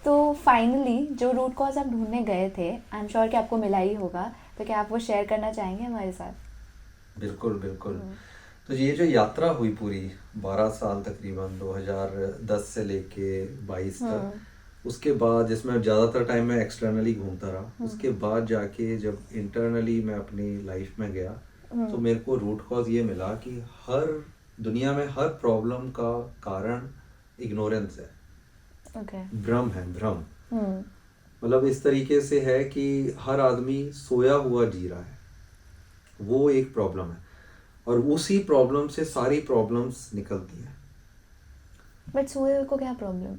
तो फाइनली जो रूट कॉज आप ढूंढने गए थे, आई एम श्योर कि आपको मिला ही होगा, तो क्या आप वो शेयर करना चाहेंगे हमारे साथ? बिल्कुल बिल्कुल। तो ये जो यात्रा हुई पूरी 12 साल तकरीबन, 2010 से लेके 22 तक, उसके बाद जिसमें ज़्यादातर टाइम मैं एक्सटर्नली घूमता रहा, उसके बाद जाके जब इंटरनली मैं अपनी लाइफ में गया, तो मेरे को रूट कॉज ये मिला कि हर दुनिया में हर प्रॉब्लम का कारण इग्नोरेंस है, भ्रम है, भ्रम। मतलब इस तरीके से है कि हर आदमी सोया हुआ जी रहा है, वो एक प्रॉब्लम है, और उसी प्रॉब्लम से सारी प्रॉब्लम्स निकलती हैं। बट सोए हुए को क्या प्रॉब्लम?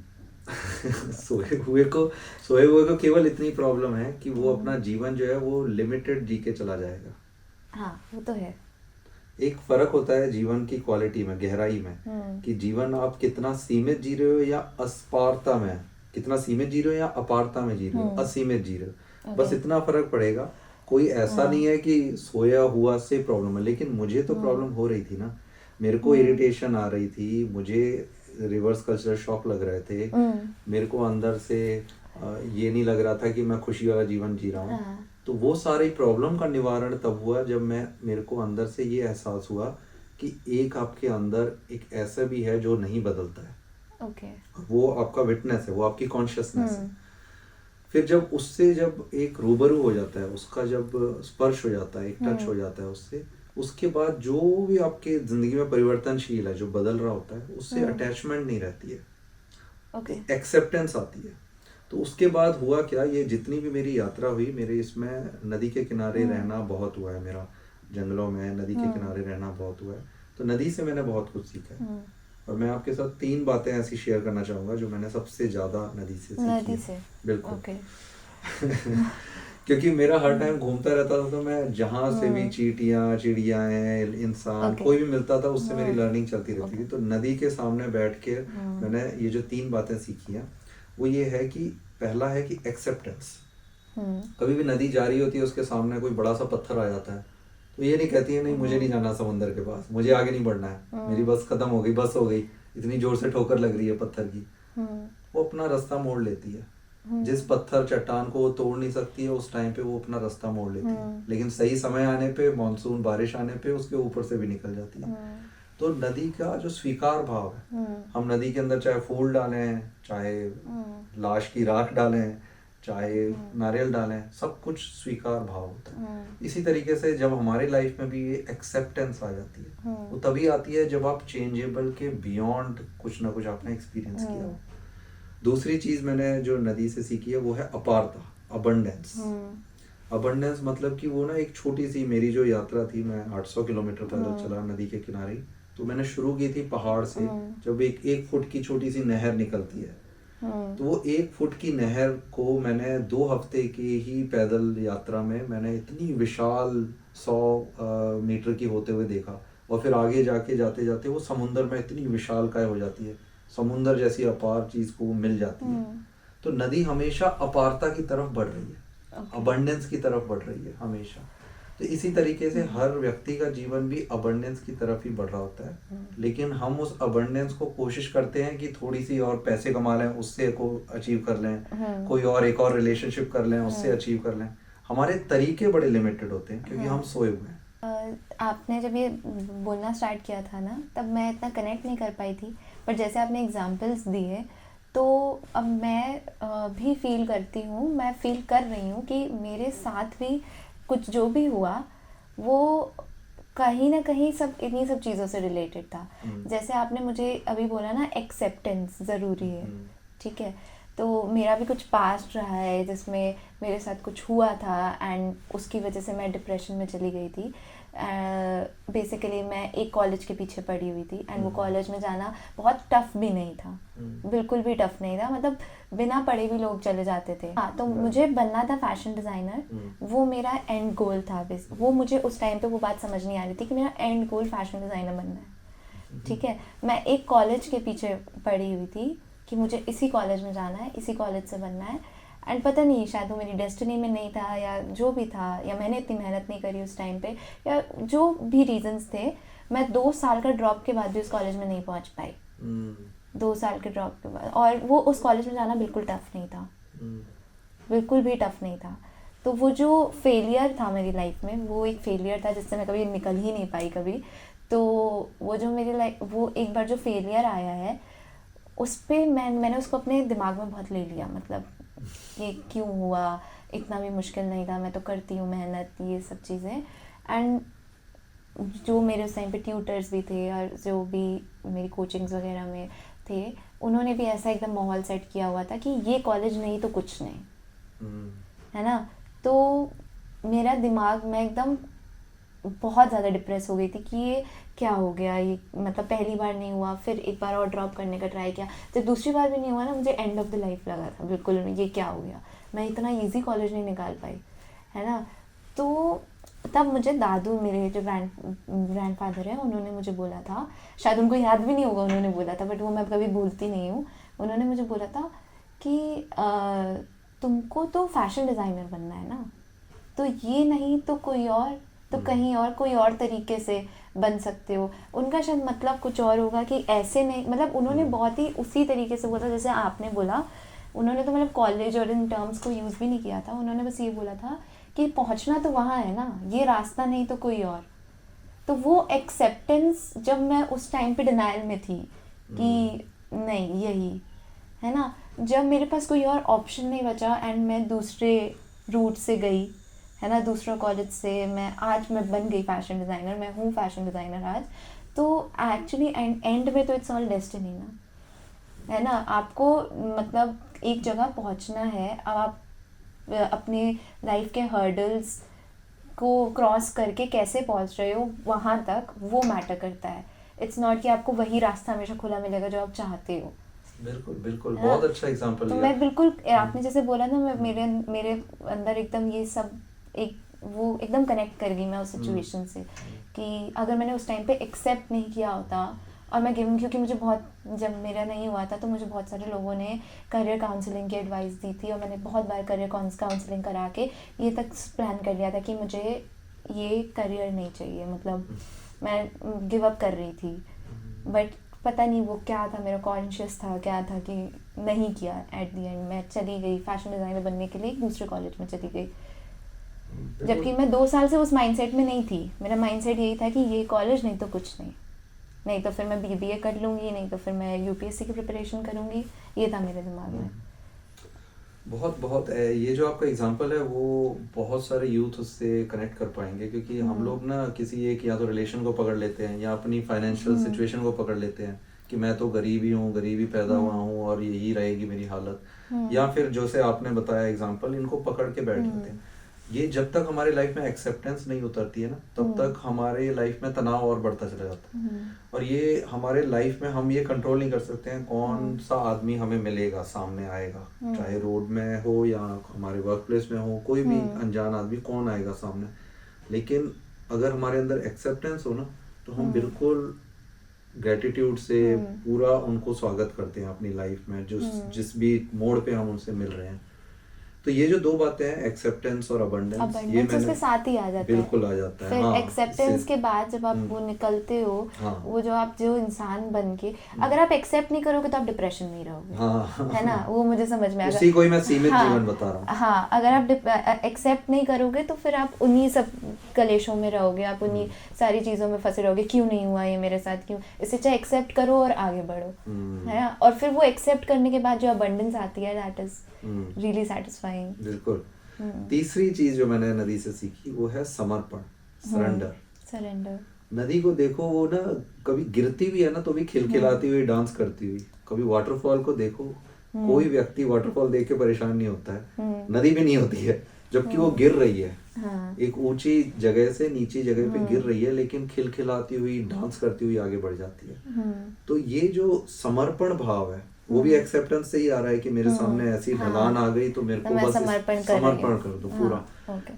सोए हुए को केवल इतनी प्रॉब्लम है कि वो अपना जीवन जो है वो लिमिटेड जी के चला जाएगा। हाँ, वो तो है। एक फर्क होता है जीवन की क्वालिटी में, गहराई में, कि जीवन आप कितना सीमित जी रहे हो या अस्पारता में, कितना सीमित जी रहे हो या अपारता में जी रहे हो, असीमित जी रहे हो, बस इतना फर्क पड़ेगा। कोई ऐसा नहीं है कि सोया हुआ से प्रॉब्लम है, लेकिन मुझे तो प्रॉब्लम हो रही थी ना, मेरे को इरिटेशन आ रही थी, मुझे रिवर्स कल्चरल शॉक लग रहे थे, मेरे को अंदर से ये नहीं लग रहा था कि मैं खुशी वाला जीवन जी रहा हूँ। तो वो सारी प्रॉब्लम का निवारण तब हुआ जब मेरे को अंदर से ये एहसास हुआ कि एक आपके अंदर एक ऐसा भी है जो नहीं बदलता है। वो आपका विटनेस है, वो आपकी कॉन्शियसनेस है। फिर जब उससे जब एक रूबरू हो जाता है, उसका जब स्पर्श हो जाता है, एक टच हो जाता है उससे, उसके बाद जो भी आपके ज़िंदगी में परिवर्तनशील है, जो बदल रहा होता है, उससे अटैचमेंट नहीं रहती है, ओके एक्सेप्टेंस आती है। तो उसके बाद हुआ क्या, ये जितनी भी मेरी यात्रा हुई, मेरे इसमें नदी के किनारे रहना बहुत हुआ है मेरा, जंगलों में नदी के किनारे रहना बहुत हुआ है। तो नदी से मैंने बहुत कुछ सीखा है, और मैं आपके साथ 3 बातें ऐसी शेयर करना चाहूँगा जो मैंने सबसे ज़्यादा नदी से सीखी नदी है। से बिल्कुल। ओके क्योंकि मेरा हर टाइम घूमता रहता था, तो मैं जहाँ से भी चींटियाँ, चिड़िया हैं, इंसान ओके कोई भी मिलता था, उससे मेरी लर्निंग चलती रहती ओके थी। तो नदी के सामने बैठ के मैंने ये जो 3 बातें सीखी हैं, वो ये है कि पहला है कि एक्सेप्टेंस। कभी भी नदी जा रही होती है, उसके सामने कोई बड़ा सा पत्थर आ जाता है, तो ये नहीं कहती है नहीं मुझे नहीं जाना समंदर के पास, मुझे आगे नहीं बढ़ना है, मेरी बस खत्म हो गई, बस हो गई, इतनी जोर से ठोकर लग रही है पत्थर की। वो अपना रास्ता मोड़ लेती है। जिस पत्थर चट्टान को वो तोड़ नहीं सकती है, उस टाइम पे वो अपना रास्ता मोड़ लेती है, लेकिन सही समय आने पे, मानसून बारिश आने पे उसके ऊपर से भी निकल जाती है। तो नदी का जो स्वीकार भाव है, हम नदी के अंदर चाहे फूल डालें, चाहे लाश की राख डालें, चाहे नारियल डालें, सब कुछ स्वीकार भाव होता है। इसी तरीके से जब हमारे लाइफ में भी ये एक्सेप्टेंस आ जाती है, वो तभी आती है जब आप चेंजेबल के बियॉन्ड कुछ ना कुछ आपने एक्सपीरियंस किया हो। दूसरी चीज मैंने जो नदी से सीखी है वो है अपारता, अबंडेंस। अबंडेंस मतलब कि वो ना एक छोटी सी, मेरी जो यात्रा थी, मैं 800 किलोमीटर पैदल चला नदी के किनारे। तो मैंने शुरू की थी पहाड़ से, जब एक फुट की छोटी सी नहर निकलती है, तो वो 1 फुट की नहर को मैंने 2 हफ्ते की ही पैदल यात्रा में मैंने इतनी विशाल 100 मीटर की होते हुए देखा। और फिर आगे जाके जाते जाते वो समुंदर में इतनी विशालकाय हो जाती है, समुंदर जैसी अपार चीज को मिल जाती है। तो नदी हमेशा अपारता की तरफ बढ़ रही है, अबंडेंस की तरफ बढ़ रही है हमेशा। तो इसी तरीके से हर व्यक्ति का जीवन भी अबंडेंस की तरफ ही बढ़ रहा होता है, लेकिन हम उस अबंडेंस को कोशिश करते हैं कि थोड़ी सी और पैसे कमा लें, उससे को अचीव कर लें, कोई और एक और रिलेशनशिप कर लें, उससे अचीव कर लें। हमारे तरीके बड़े लिमिटेड होते हैं क्योंकि हम सोए हुए हैं। आपने जब ये बोलना स्टार्ट किया था ना, तब मैं इतना कनेक्ट नहीं कर पाई थी, पर जैसे आपने एग्जांपल्स दिए तो अब मैं भी फील करती हूँ, मैं फील कर रही हूँ कि मेरे साथ भी कुछ जो भी हुआ वो कहीं ना कहीं सब इन्हीं सब चीज़ों से रिलेटेड था। जैसे आपने मुझे अभी बोला ना, एक्सेप्टेंस ज़रूरी है, ठीक है। तो मेरा भी कुछ पास्ट रहा है जिसमें मेरे साथ कुछ हुआ था एंड उसकी वजह से मैं डिप्रेशन में चली गई थी। बेसिकली मैं एक कॉलेज के पीछे पड़ी हुई थी एंड वो कॉलेज में जाना बहुत टफ भी नहीं था, बिल्कुल भी टफ नहीं था, मतलब बिना पढ़े भी लोग चले जाते थे। हाँ, तो मुझे बनना था फैशन डिज़ाइनर, वो मेरा एंड गोल था। वो मुझे उस टाइम पे वो बात समझ नहीं आ रही थी कि मेरा एंड गोल फैशन डिज़ाइनर बनना है, ठीक है। मैं एक कॉलेज के पीछे पड़ी हुई थी कि मुझे इसी कॉलेज में जाना है, इसी कॉलेज से बनना है, एंड पता नहीं शायद वो मेरी डेस्टिनी में नहीं था या जो भी था, या मैंने इतनी मेहनत नहीं करी उस टाइम पे, या जो भी रीजंस थे, मैं 2 साल का ड्रॉप के बाद भी उस कॉलेज में नहीं पहुंच पाई। 2 साल के ड्रॉप के बाद, और वो उस कॉलेज में जाना बिल्कुल टफ नहीं था, बिल्कुल भी टफ नहीं था। तो वो जो फेलियर था मेरी लाइफ में, वो एक फेलियर था जिससे मैं कभी निकल ही नहीं पाई कभी। तो वो जो मेरी लाइफ, वो एक बार जो फेलियर आया है, उस पर मैंने उसको अपने दिमाग में बहुत ले लिया, मतलब ये क्यों हुआ, इतना भी मुश्किल नहीं था, मैं तो करती हूँ मेहनत, ये सब चीज़ें। एंड जो मेरे उस टाइम पे ट्यूटर्स भी थे और जो भी मेरी कोचिंग्स वगैरह में थे, उन्होंने भी ऐसा एकदम माहौल सेट किया हुआ था कि ये कॉलेज नहीं तो कुछ नहीं, है ना। तो मेरा दिमाग में एकदम बहुत ज़्यादा डिप्रेस हो गई थी कि ये क्या हो गया, ये मतलब पहली बार नहीं हुआ, फिर एक बार और ड्रॉप करने का ट्राई किया, जब दूसरी बार भी नहीं हुआ ना, मुझे एंड ऑफ द लाइफ लगा था बिल्कुल, ये क्या हो गया, मैं इतना इजी कॉलेज नहीं निकाल पाई, है ना। तो तब मुझे दादू, मेरे जो ग्रैंडफादर हैं, उन्होंने मुझे बोला था, शायद उनको याद भी नहीं होगा उन्होंने बोला था, बट वो मैं कभी भूलती नहीं हूँ। उन्होंने मुझे बोला था कि तुमको तो फैशन डिज़ाइनर बनना है ना, तो ये नहीं तो कोई और, तो कहीं और कोई और तरीके से बन सकते हो। उनका शायद मतलब कुछ और होगा कि ऐसे नहीं, मतलब उन्होंने बहुत ही उसी तरीके से बोला जैसे आपने बोला। उन्होंने तो मतलब कॉलेज और इन टर्म्स को यूज़ भी नहीं किया था, उन्होंने बस ये बोला था कि पहुंचना तो वहाँ है ना, ये रास्ता नहीं तो कोई और। तो वो एक्सेप्टेंस, जब मैं उस टाइम पे डिनायल में थी कि नहीं यही है ना, जब मेरे पास कोई और ऑप्शन नहीं बचा एंड मैं दूसरे रूट से गई, है ना, दूसरा कॉलेज से मैं बन गई फैशन डिज़ाइनर, मैं हूँ फैशन डिज़ाइनर आज। तो एक्चुअली एंड में तो इट्स ऑल डेस्टिनी ना, है ना। आपको मतलब एक जगह पहुंचना है, अब आप अपने लाइफ के हर्डल्स को क्रॉस करके कैसे पहुंच रहे हो वहाँ तक, वो मैटर करता है। इट्स नॉट कि आपको वही रास्ता हमेशा खुला मिलेगा जो आप चाहते हो। बिल्कुल बिल्कुल, है ना? बहुत अच्छा एग्जांपल तो दिया। मैं बिल्कुल, आपने जैसे बोला ना, मैं मेरे अंदर एकदम ये सब एक वो एकदम कनेक्ट कर गई मैं उस सिचुएशन से, कि अगर मैंने उस टाइम पे एक्सेप्ट नहीं किया होता, और मैं गिवन, क्योंकि मुझे बहुत, जब मेरा नहीं हुआ था तो मुझे बहुत सारे लोगों ने करियर काउंसलिंग की एडवाइस दी थी, और मैंने बहुत बार करियर काउंसलिंग करा के ये तक प्लान कर लिया था कि मुझे ये करियर नहीं चाहिए, मतलब मैं गिव अप कर रही थी। बट पता नहीं वो क्या था, मेरा कॉन्शियस था क्या था, कि नहीं किया। एट द एंड मैं चली गई फैशन डिज़ाइनर बनने के लिए, एक दूसरे कॉलेज में चली गई, जबकि मैं 2 साल से उस माइंडसेट में नहीं थी। मेरा माइंडसेट यही था कि ये कॉलेज नहीं तो कुछ नहीं, नहीं तो फिर मैं बीबीए कर लूँगी, नहीं तो फिर मैं यूपीएससी की प्रिपरेशन करूँगी, ये था मेरे दिमाग में। बहुत बहुत ये जो आपका एग्जांपल है वो बहुत सारे यूथ उससे कनेक्ट कर पाएंगे, क्योंकि हम लोग ना किसी एक या तो रिलेशन को पकड़ लेते हैं या अपनी फाइनेंशियल सिचुएशन को पकड़ लेते हैं कि मैं तो गरीब ही हूँ, गरीबी पैदा हुआ हूँ और यही रहेगी मेरी हालत, या फिर जैसे आपने बताया एग्जांपल, इनको पकड़ के बैठ जाते हैं। ये जब तक हमारी लाइफ में एक्सेप्टेंस नहीं उतरती है ना, तब तक हमारे लाइफ में तनाव और बढ़ता चला जाता है। और ये हमारे लाइफ में हम ये कंट्रोल नहीं कर सकते हैं कौन सा आदमी हमें मिलेगा, सामने आएगा, चाहे रोड में हो या हमारे वर्क प्लेस में हो, कोई भी अनजान आदमी कौन आएगा सामने। लेकिन अगर हमारे अंदर एक्सेप्टेंस हो ना, तो हम बिल्कुल ग्रेटिट्यूड से पूरा उनको स्वागत करते हैं अपनी लाइफ में, जिस भी मोड़ पे हम उनसे मिल रहे हैं। तो ये जो दो बातें हैं, एक्सेप्टेंस और अबंडेंस, ये मैंने उसके साथ ही आ जाता है। बिल्कुल आ जाता है। फिर हाँ, एक्सेप्टेंस के बाद जब आप वो निकलते हो, हाँ, वो जो आप जो इंसान बन के, अगर आप एक्सेप्ट नहीं करोगे तो आप डिप्रेशन में ही रहोगे। हाँ, है ना, वो मुझे समझ में आ उसी को ही मैं सीमित हाँ, जीवन बता रहा हूँ। हाँ, अगर आप एक्सेप्ट नहीं करोगे तो फिर आप उन्हीं सब कलेशों में रहोगे, आप उन्हीं सारी चीज़ों में फंसे रहोगे, क्यों नहीं हुआ ये मेरे साथ, क्यों। इससे चाहे एक्सेप्ट करो और आगे बढ़ो, है ना। और फिर वो एक्सेप्ट करने के बाद जो अबंडेंस आती है, दैट इज रियली सेटिस्फाइंग। बिल्कुल। तीसरी चीज जो मैंने नदी से सीखी वो है समर्पण, सरेंडर। नदी को देखो, वो ना कभी गिरती भी है ना तो भी खिलखिलाती हुई, डांस करती हुई। कभी वाटरफॉल को देखो, कोई व्यक्ति वाटरफॉल देख के परेशान नहीं होता है, नदी भी नहीं होती है, जबकि वो गिर रही है। हाँ। एक ऊंची जगह से नीची जगह पे गिर रही है, लेकिन खिलखिलाती हुई, डांस करती हुई आगे बढ़ जाती है। तो ये जो समर्पण भाव है वो भी एक्सेप्टेंस से ही आ रहा है कि मेरे सामने ऐसी ढलान आ गई तो मेरे को बस समर्पण कर दो पूरा।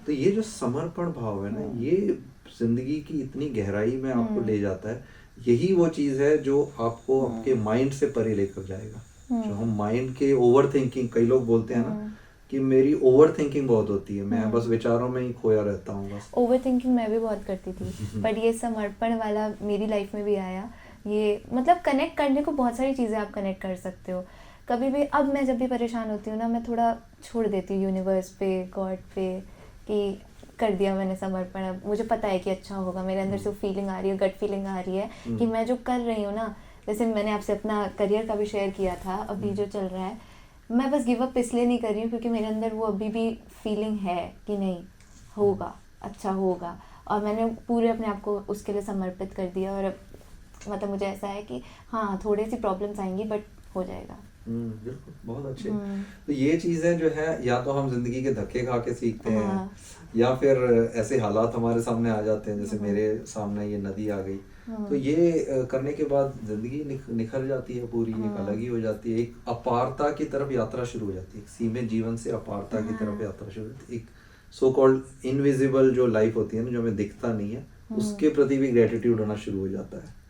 तो ये जो समर्पण भाव है ना, ये जिंदगी की इतनी गहराई में आपको ले जाता है। यही वो चीज है जो आपको आपके माइंड से परे लेकर जाएगा। जो हम माइंड के ओवर थिंकिंग, कई लोग बोलते हैं ना कि मेरी ओवर थिंकिंग बहुत होती है, मैं बस विचारों में ही खोया रहता हूँ बस। ओवर थिंकिंग मैं भी बहुत करती थी, बट ये समर्पण वाला मेरी लाइफ में भी आया। ये मतलब कनेक्ट करने को बहुत सारी चीज़ें आप कनेक्ट कर सकते हो कभी भी। अब मैं जब भी परेशान होती हूँ ना, मैं थोड़ा छोड़ देती हूँ यूनिवर्स पे, गॉड पे, कि कर दिया मैंने समर्पण, अब मुझे पता है कि अच्छा होगा। मेरे अंदर से वो फीलिंग आ रही है, गट फीलिंग आ रही है कि मैं जो कर रही हूँ ना, जैसे मैंने आपसे अपना करियर का भी शेयर किया था, अभी जो चल रहा है, मैं बस गिव अप इसलिए नहीं कर रही हूँ क्योंकि मेरे अंदर वो अभी भी फीलिंग है कि नहीं होगा, अच्छा होगा, और मैंने पूरे अपने आप को उसके लिए समर्पित कर दिया। और मतलब मुझे ऐसा है कि हाँ, थोड़ी सी प्रॉब्लम्स आएंगी बट हो जाएगा। बिल्कुल, बहुत अच्छे। तो ये चीजें जो है, या तो हम जिंदगी के धक्के खा के सीखते हैं, या फिर ऐसे हालात हमारे सामने आ जाते हैं, जैसे मेरे सामने ये नदी आ गई, तो ये करने के बाद जिंदगी निखर जाती है पूरी, एक अलग ही हो जाती है, एक अपारता की तरफ यात्रा शुरू हो जाती है, सीमित जीवन से अपारता की तरफ यात्रा शुरू होती है। एक सो कॉल्ड इनविजिबल जो लाइफ होती है ना, जो हमें दिखता नहीं है, उसके प्रति भी ग्रेटिट्यूड होना शुरू हो जाता है।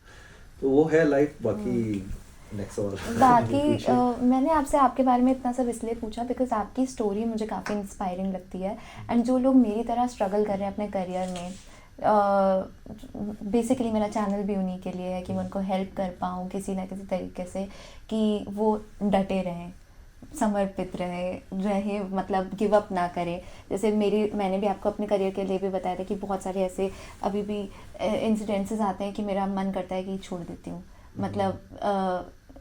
तो वो है लाइफ। बाकी मैंने आपसे आपके बारे में इतना सब इसलिए पूछा बिकॉज आपकी स्टोरी मुझे काफ़ी इंस्पायरिंग लगती है। एंड जो लोग मेरी तरह स्ट्रगल कर रहे हैं अपने करियर में, बेसिकली मेरा चैनल भी उन्हीं के लिए है कि मैं उनको हेल्प कर पाऊँ किसी ना किसी तरीके से, कि वो डटे रहें, समर्पित रहे, मतलब गिव अप ना करें। जैसे मैंने भी आपको अपने करियर के लिए भी बताया था कि बहुत सारे ऐसे अभी भी इंसिडेंसेस आते हैं कि मेरा मन करता है कि छोड़ देती हूँ, मतलब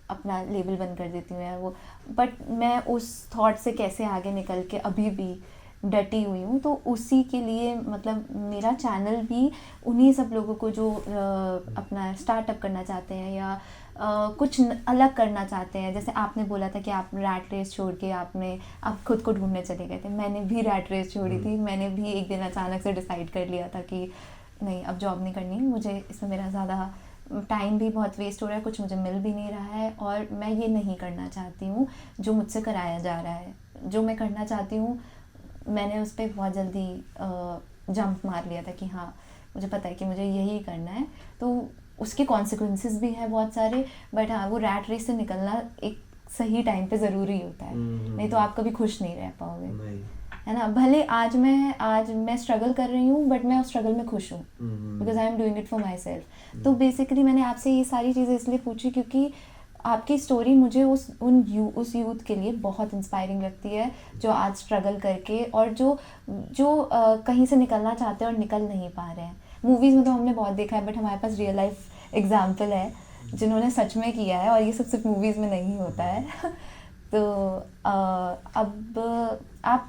अपना लेबल बंद कर देती हूँ यार वो। बट मैं उस थॉट से कैसे आगे निकल के अभी भी डटी हुई हूँ, तो उसी के लिए मतलब मेरा चैनल भी उन्हीं सब लोगों को जो अपना स्टार्टअप करना चाहते हैं या कुछ अलग करना चाहते हैं। जैसे आपने बोला था कि आप रैट रेस छोड़ के आप खुद को ढूंढने चले गए थे, मैंने भी रैट रेस छोड़ी थी। मैंने भी एक दिन अचानक से डिसाइड कर लिया था कि नहीं, अब जॉब नहीं करनी, मुझे इसमें मेरा ज़्यादा टाइम भी बहुत वेस्ट हो रहा है, कुछ मुझे मिल भी नहीं रहा है और मैं ये नहीं करना चाहती हूँ जो मुझसे कराया जा रहा है। जो मैं करना चाहती हूँ मैंने उस पर बहुत जल्दी जंप मार लिया था कि हाँ, मुझे पता है कि मुझे यही करना है, तो उसके कॉन्सिक्वेंसेस भी हैं बहुत सारे। बट हाँ, वो रैट रेस से निकलना एक सही टाइम पे ज़रूरी होता है, नहीं तो आप कभी खुश नहीं रह पाओगे, है ना। भले आज मैं स्ट्रगल कर रही हूँ, बट मैं उस स्ट्रगल में खुश हूँ, because I am doing it for my self. तो बेसिकली मैंने आपसे ये सारी चीज़ें इसलिए पूछी क्योंकि आपकी स्टोरी मुझे उस यूथ के लिए बहुत इंस्पायरिंग लगती है, जो आज स्ट्रगल करके और जो कहीं से निकलना चाहते हैं और निकल नहीं पा रहे हैं। मूवीज़ में तो हमने बहुत देखा है, बट हमारे पास रियल लाइफ एग्जाम्पल है जिन्होंने सच में किया है, और ये सब सिर्फ मूवीज़ में नहीं होता है। तो अब आप,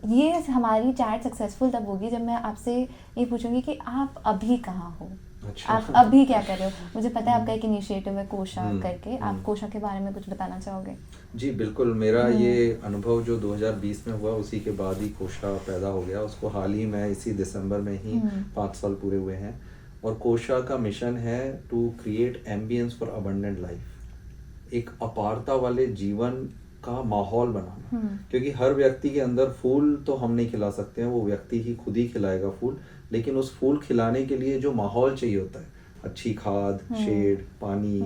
ये हमारी चैट सक्सेसफुल तब होगी जब मैं आपसे ये पूछूंगी कि आप अभी कहाँ हो। अच्छा। आप अभी क्या कर रहे हो। मुझे पता है आपका एक इनिशिएटिव है कोशा करके, आप कोशा के बारे में कुछ बताना चाहोगे? जी बिल्कुल, मेरा ये अनुभव जो 2020 में हुआ उसी के बाद ही कोशा पैदा हो गया। उसको हाल ही में इसी दिसंबर में ही 5 साल पूरे हुए हैं। और कोशा का मिशन है to create ambience for abundant life, एक अपारता वाले जीवन का माहौल बनाना। क्योंकि हर व्यक्ति के अंदर फूल तो हम नहीं खिला सकते हैं, वो व्यक्ति ही खुद ही खिलाएगा फूल, लेकिन उस फूल खिलाने के लिए जो माहौल चाहिए होता है, अच्छी खाद, शेड, पानी,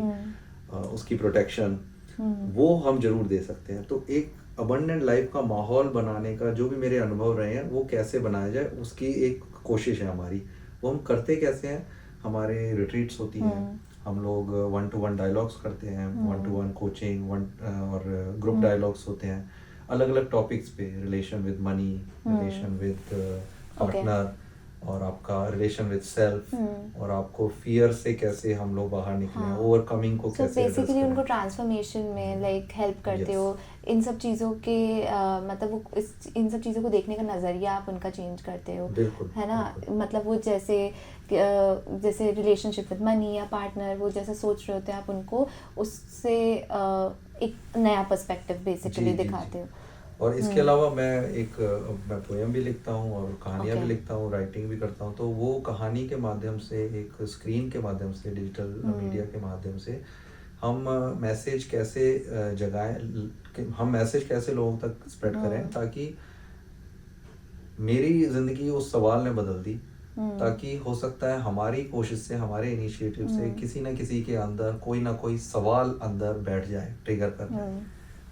उसकी प्रोटेक्शन, वो हम जरूर दे सकते हैं। तो एक अबंडेंट लाइफ का माहौल बनाने का जो भी मेरे अनुभव रहे हैं, वो कैसे बनाया जाए उसकी एक कोशिश है हमारी। वो हम करते कैसे हैं, हमारे रिट्रीट्स होती हैं, हम लोग 1-to-1 डायलॉग्स करते हैं, 1-to-1 कोचिंग, और ग्रुप डायलॉग्स होते हैं अलग अलग टॉपिक्स पे, relation with money, relation with partner, और आपका रिलेशन विद सेल्फ, और आपको फियर से कैसे हम लोग बाहर निकले, ओवरकमिंग को कैसे एड्रेस बेसिकली करें। उनको ट्रांसफॉर्मेशन में लाइक हेल्प करते हो, इन सब चीज़ों के मतलब वो इन सब चीज़ों को देखने का नज़रिया आप उनका चेंज करते हो, बिल्कुल, है ना। बिल्कुल। मतलब वो जैसे रिलेशनशिप विद मनी या पार्टनर, वो जैसे सोच रहे होते हैं, आप उनको उससे एक नया पर्सपेक्टिव बेसिकली दिखाते हो। और इसके अलावा मैं पोएम भी लिखता हूँ और कहानियाँ भी लिखता हूँ, राइटिंग भी करता हूँ। तो वो कहानी के माध्यम से, एक स्क्रीन के माध्यम से, डिजिटल मीडिया के माध्यम से हम मैसेज कैसे हम मैसेज कैसे लोगों तक स्प्रेड करें, ताकि मेरी ज़िंदगी उस सवाल ने बदल दी, ताकि हो सकता है हमारी कोशिश से, हमारे इनिशिएटिव से किसी न किसी के अंदर कोई ना कोई सवाल अंदर बैठ जाए, ट्रिगर कर जाए।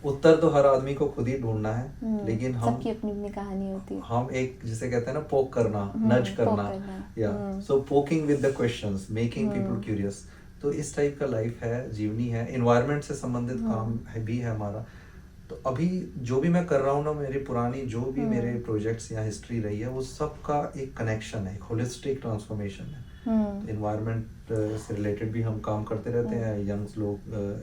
उत्तर तो हर आदमी को खुद ही ढूंढना है, लेकिन हम सबकी अपनी अपनी कहानी होती है। हम एक जिसे कहते हैं ना, पोक करना, नज करना, या so poking with the questions, making people curious. तो इस टाइप का लाइफ है, जीवनी है, एनवायरनमेंट से संबंधित काम भी है हमारा। तो अभी जो भी मैं कर रहा हूँ ना, मेरी पुरानी जो भी मेरे प्रोजेक्ट्स या हिस्ट्री रही है, वो सब का एक कनेक्शन है, एक होलिस्टिक ट्रांसफॉर्मेशन है। एनवायरनमेंट से रिलेटेड भी हम काम करते रहते हैं, यंग्स लोग,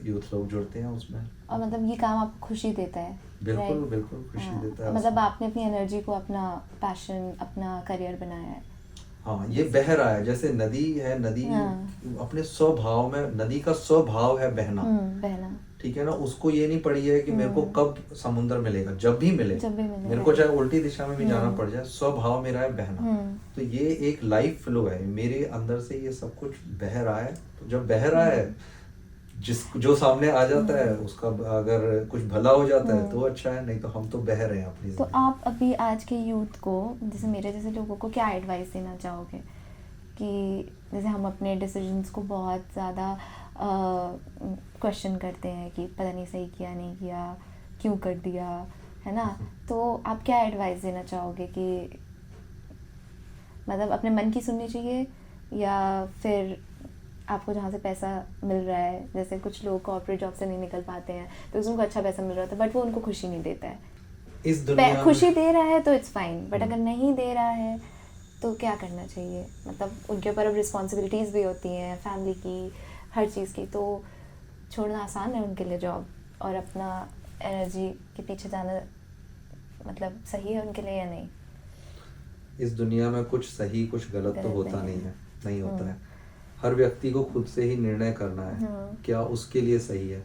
यूथ लोग जुड़ते हैं उसमें। और मतलब ये काम आपको खुशी देता है? बिल्कुल बिल्कुल खुशी देता है। मतलब आपने अपनी एनर्जी को अपना पैशन, अपना करियर बनाया है। हाँ, ये बह रहा है जैसे नदी है, नदी अपने स्वभाव में, नदी का स्वभाव है बहना, ठीक है ना। उसको ये नहीं पड़ी है कि मेरे को कब समुद्र मिलेगा, जब भी मिले, मेरे को चाहे उल्टी दिशा में भी जाना पड़ जाए, स्वभाव मेरा है बहना। तो ये एक लाइफ फ्लो है, मेरे अंदर से ये सब कुछ बह रहा है। तो जब बह रहा है, जो सामने आ जाता है उसका अगर कुछ भला हो जाता है तो अच्छा है, नहीं तो हम तो बह रहे हैं अपनी तो आप अभी आज के यूथ को, जैसे मेरे जैसे लोगों को क्या एडवाइस देना चाहोगे कि जैसे हम अपने डिसीजंस को बहुत ज़्यादा क्वेश्चन करते हैं कि पता नहीं सही किया, नहीं किया, क्यों कर दिया, है ना। तो आप क्या एडवाइस देना चाहोगे कि मतलब अपने मन की सुननी चाहिए, या फिर आपको जहाँ से पैसा मिल रहा है, जैसे कुछ लोग कॉर्पोरेट जॉब से नहीं निकल पाते हैं तो उनको अच्छा पैसा मिल रहा होता है बट वो उनको खुशी नहीं देता है, इस दुनिया खुशी दे रहा है तो इट्स फाइन, बट अगर नहीं दे रहा है तो क्या करना चाहिए? मतलब उनके ऊपर अब रिस्पॉन्सिबिलिटीज़ भी होती हैं, फैमिली की, हर चीज़ की, तो छोड़ना आसान है उनके लिए जॉब और अपना एनर्जी के पीछे जाना मतलब सही है उनके लिए या नहीं? इस दुनिया में कुछ सही कुछ गलत तो गलत होता नहीं नहीं है, नहीं होता हम्म, है। हर व्यक्ति को खुद से ही निर्णय करना है क्या उसके लिए सही है।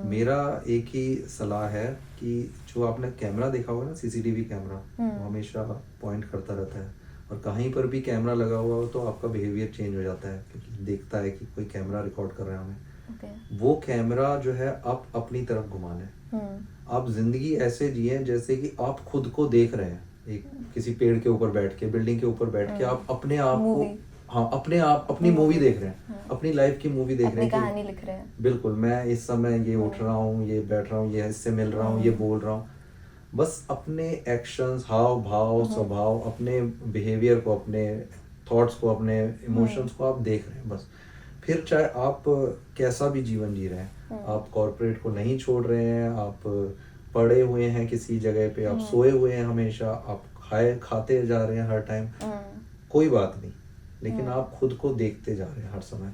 मेरा एक ही सलाह है कि जो आपने कैमरा देखा होगा ना, सीसीटीवी कैमरा, वो हमेशा पॉइंट करता रहता है, और कहीं पर भी कैमरा लगा हुआ हो तो आपका बिहेवियर चेंज हो जाता है, क्योंकि देखता है कि कोई कैमरा रिकॉर्ड कर रहा है हमें। ओके वो कैमरा जो है आप अपनी तरफ घुमाना है। आप जिंदगी ऐसे जिए जैसे कि आप खुद को देख रहे हैं, एक किसी पेड़ के ऊपर बैठ के, बिल्डिंग के ऊपर बैठ के आप अपने आप को, मूवी हाँ अपने आप अपनी मूवी देख रहे हैं, अपनी लाइफ की मूवी देख रहे अपनी हैं कहानी कि लिख रहे हैं। बिल्कुल मैं इस समय ये उठ रहा हूँ, ये बैठ रहा हूँ, ये इससे मिल रहा हूँ, ये बोल रहा हूँ। बस अपने एक्शंस, हाव भाव, स्वभाव, अपने बिहेवियर को, अपने थॉट्स को, अपने इमोशंस को आप देख रहे हैं बस। फिर चाहे आप कैसा भी जीवन जी रहे हैं, आप कॉर्पोरेट को नहीं छोड़ रहे हैं, आप पड़े हुए हैं किसी जगह पे, आप सोए हुए हैं हमेशा, आप खाते जा रहे हैं हर टाइम, कोई बात नहीं, लेकिन आप खुद को देखते जा रहे हैं हर समय।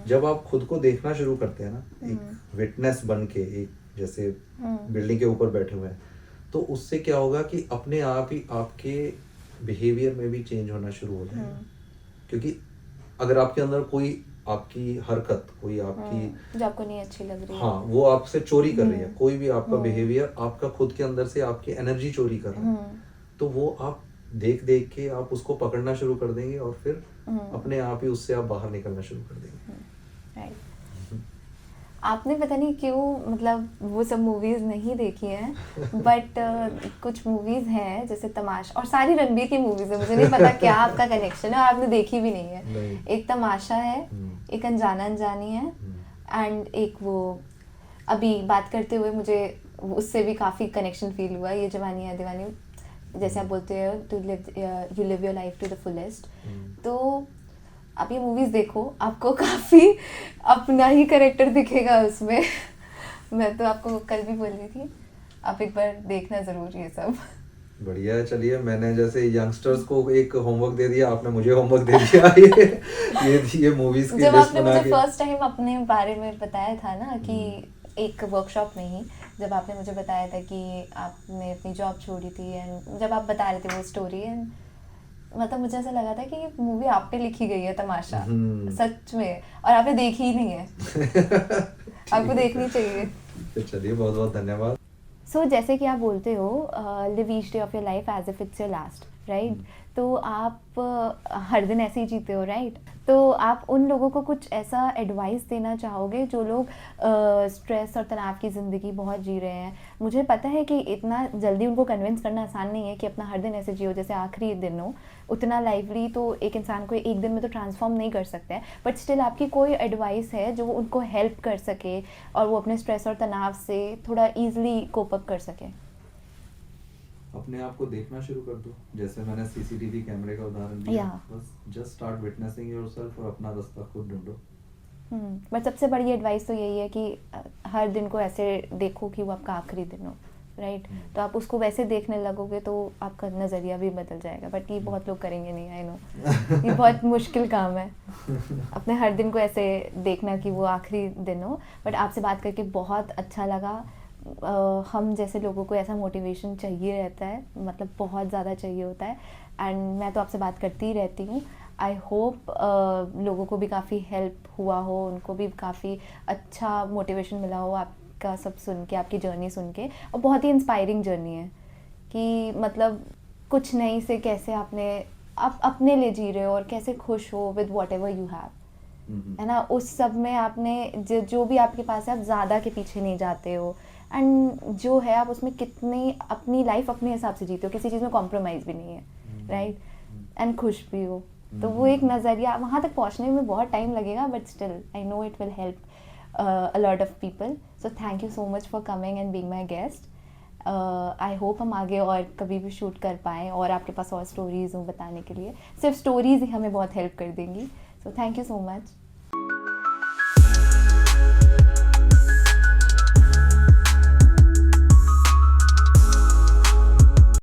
जब आप खुद को देखना शुरू करते हैं ना, एक विटनेस बन के, एक जैसे बिल्डिंग के ऊपर बैठे हुए हैं, तो उससे क्या होगा कि अपने आप ही आपके बिहेवियर में भी चेंज होना शुरू हो जाएगा। क्योंकि अगर आपके अंदर कोई आपकी हरकत, कोई आपकी जो आपको नहीं अच्छी लग रही है, हाँ वो आपसे चोरी कर रही है, कोई भी आपका बिहेवियर आपका खुद के अंदर से आपकी एनर्जी चोरी कर रहा है, तो वो आप देख देख के आप उसको पकड़ना शुरू कर देंगे, और फिर अपने आप ही उससे आप बाहर निकलना शुरू कर देंगे। राइट। आपने पता नहीं क्यों मतलब वो सब मूवीज नहीं देखी हैं, बट कुछ मूवीज हैं जैसे तमाशा, और सारी रणबीर की मूवीज है, मुझे नहीं पता क्या आपका कनेक्शन है और आपने देखी भी नहीं है। नहीं। एक तमाशा है, एक अनजाना अनजानी है, एंड एक वो अभी बात करते हुए मुझे उससे भी काफ़ी कनेक्शन फील हुआ, ये जवानी है दीवानी, जैसे आप बोलते हो to live you live your life to the fullest. तो आप ये मूवीज देखो, आपको काफ़ी अपना ही कैरेक्टर दिखेगा उसमें। मैं तो आपको कल भी बोल रही थी, आप एक बार देखना ज़रूर ये सब। बढ़िया है, चलिए मैंने जैसे यंगस्टर्स को एक होमवर्क दे दिया, आपने मुझे होमवर्क दे दिया। ये मूवीज की जब लिस्ट आपने बना मुझे के। फर्स्ट टाइम अपने बारे में बताया था ना कि एक वर्कशॉप में ही, जब आपने मुझे बताया था कि आपने अपनी जॉब छोड़ी थी, एंड जब आप बता रहे थे वो स्टोरी, एंड मतलब मुझे ऐसा लगा था कि ये मूवी आप पे लिखी गई है तमाशा, सच में, और आपने देखी ही नहीं है। आपको देखनी चाहिए। तो चलिए बहुत बहुत धन्यवाद। सो जैसे कि आप बोलते हो live each day of your life as if it's your last, right? तो आप हर दिन ऐसे ही जीते हो, राइट? तो आप उन लोगों को कुछ ऐसा एडवाइस देना चाहोगे जो लोग स्ट्रेस और तनाव की ज़िंदगी बहुत जी रहे हैं? मुझे पता है कि इतना जल्दी उनको कन्विंस करना आसान नहीं है कि अपना हर दिन ऐसे जियो जैसे आखिरी दिन हो, उतना लाइवली तो एक इंसान को एक दिन में तो ट्रांसफॉर्म नहीं कर सकते हैं, बट स्टिल आपकी कोई एडवाइस है जो उनको हेल्प कर सके और वो अपने स्ट्रेस और तनाव से थोड़ा ईजिली कोप अप कर सके? अपने आप को देखना शुरू कर दो, जैसे मैंने सीसीटीवी कैमरे का उदाहरण दिया। बस जस्ट स्टार्ट विटनेसिंग योरसेल्फ और अपना रास्ता खुद ढूंढो। बट सबसे बड़ी एडवाइस तो यही है कि हर दिन को ऐसे देखो कि वो आपका आखिरी दिन हो, राइट? तो आप उसको वैसे देखने लगोगे तो आपका नज़रिया भी बदल जाएगा, बट ये बहुत लोग करेंगे नहीं, आई नो। ये बहुत मुश्किल काम है अपने हर दिन को ऐसे देखना कि वो आखिरी दिन हो। बट आपसे बात करके बहुत अच्छा लगा। हम जैसे लोगों को ऐसा मोटिवेशन चाहिए रहता है, मतलब बहुत ज़्यादा चाहिए होता है, एंड मैं तो आपसे बात करती ही रहती हूँ। आई होप लोगों को भी काफ़ी हेल्प हुआ हो, उनको भी काफ़ी अच्छा मोटिवेशन मिला हो आपका सब सुन के, आपकी जर्नी सुन के। और बहुत ही इंस्पायरिंग जर्नी है कि मतलब कुछ नहीं से कैसे आप अपने लिए जी रहे हो और कैसे खुश हो with what ever you have, है ना? उस सब में आपने जो भी आपके पास है, आप ज़्यादा के पीछे नहीं जाते हो, एंड जो है आप उसमें कितनी अपनी लाइफ अपने हिसाब से जीते हो, किसी चीज़ में कॉम्प्रोमाइज़ भी नहीं है, राइट? एंड खुश भी हो। तो वो एक नज़रिया, वहाँ तक पहुँचने में बहुत टाइम लगेगा, but still I know it will help a lot of people. So thank you so much for coming and being my guest. I hope हम आगे और कभी भी शूट कर पाएँ और आपके पास और स्टोरीज़ हों बताने के लिए। सिर्फ स्टोरीज़ ही हमें बहुत हेल्प कर देंगी। So thank you so much.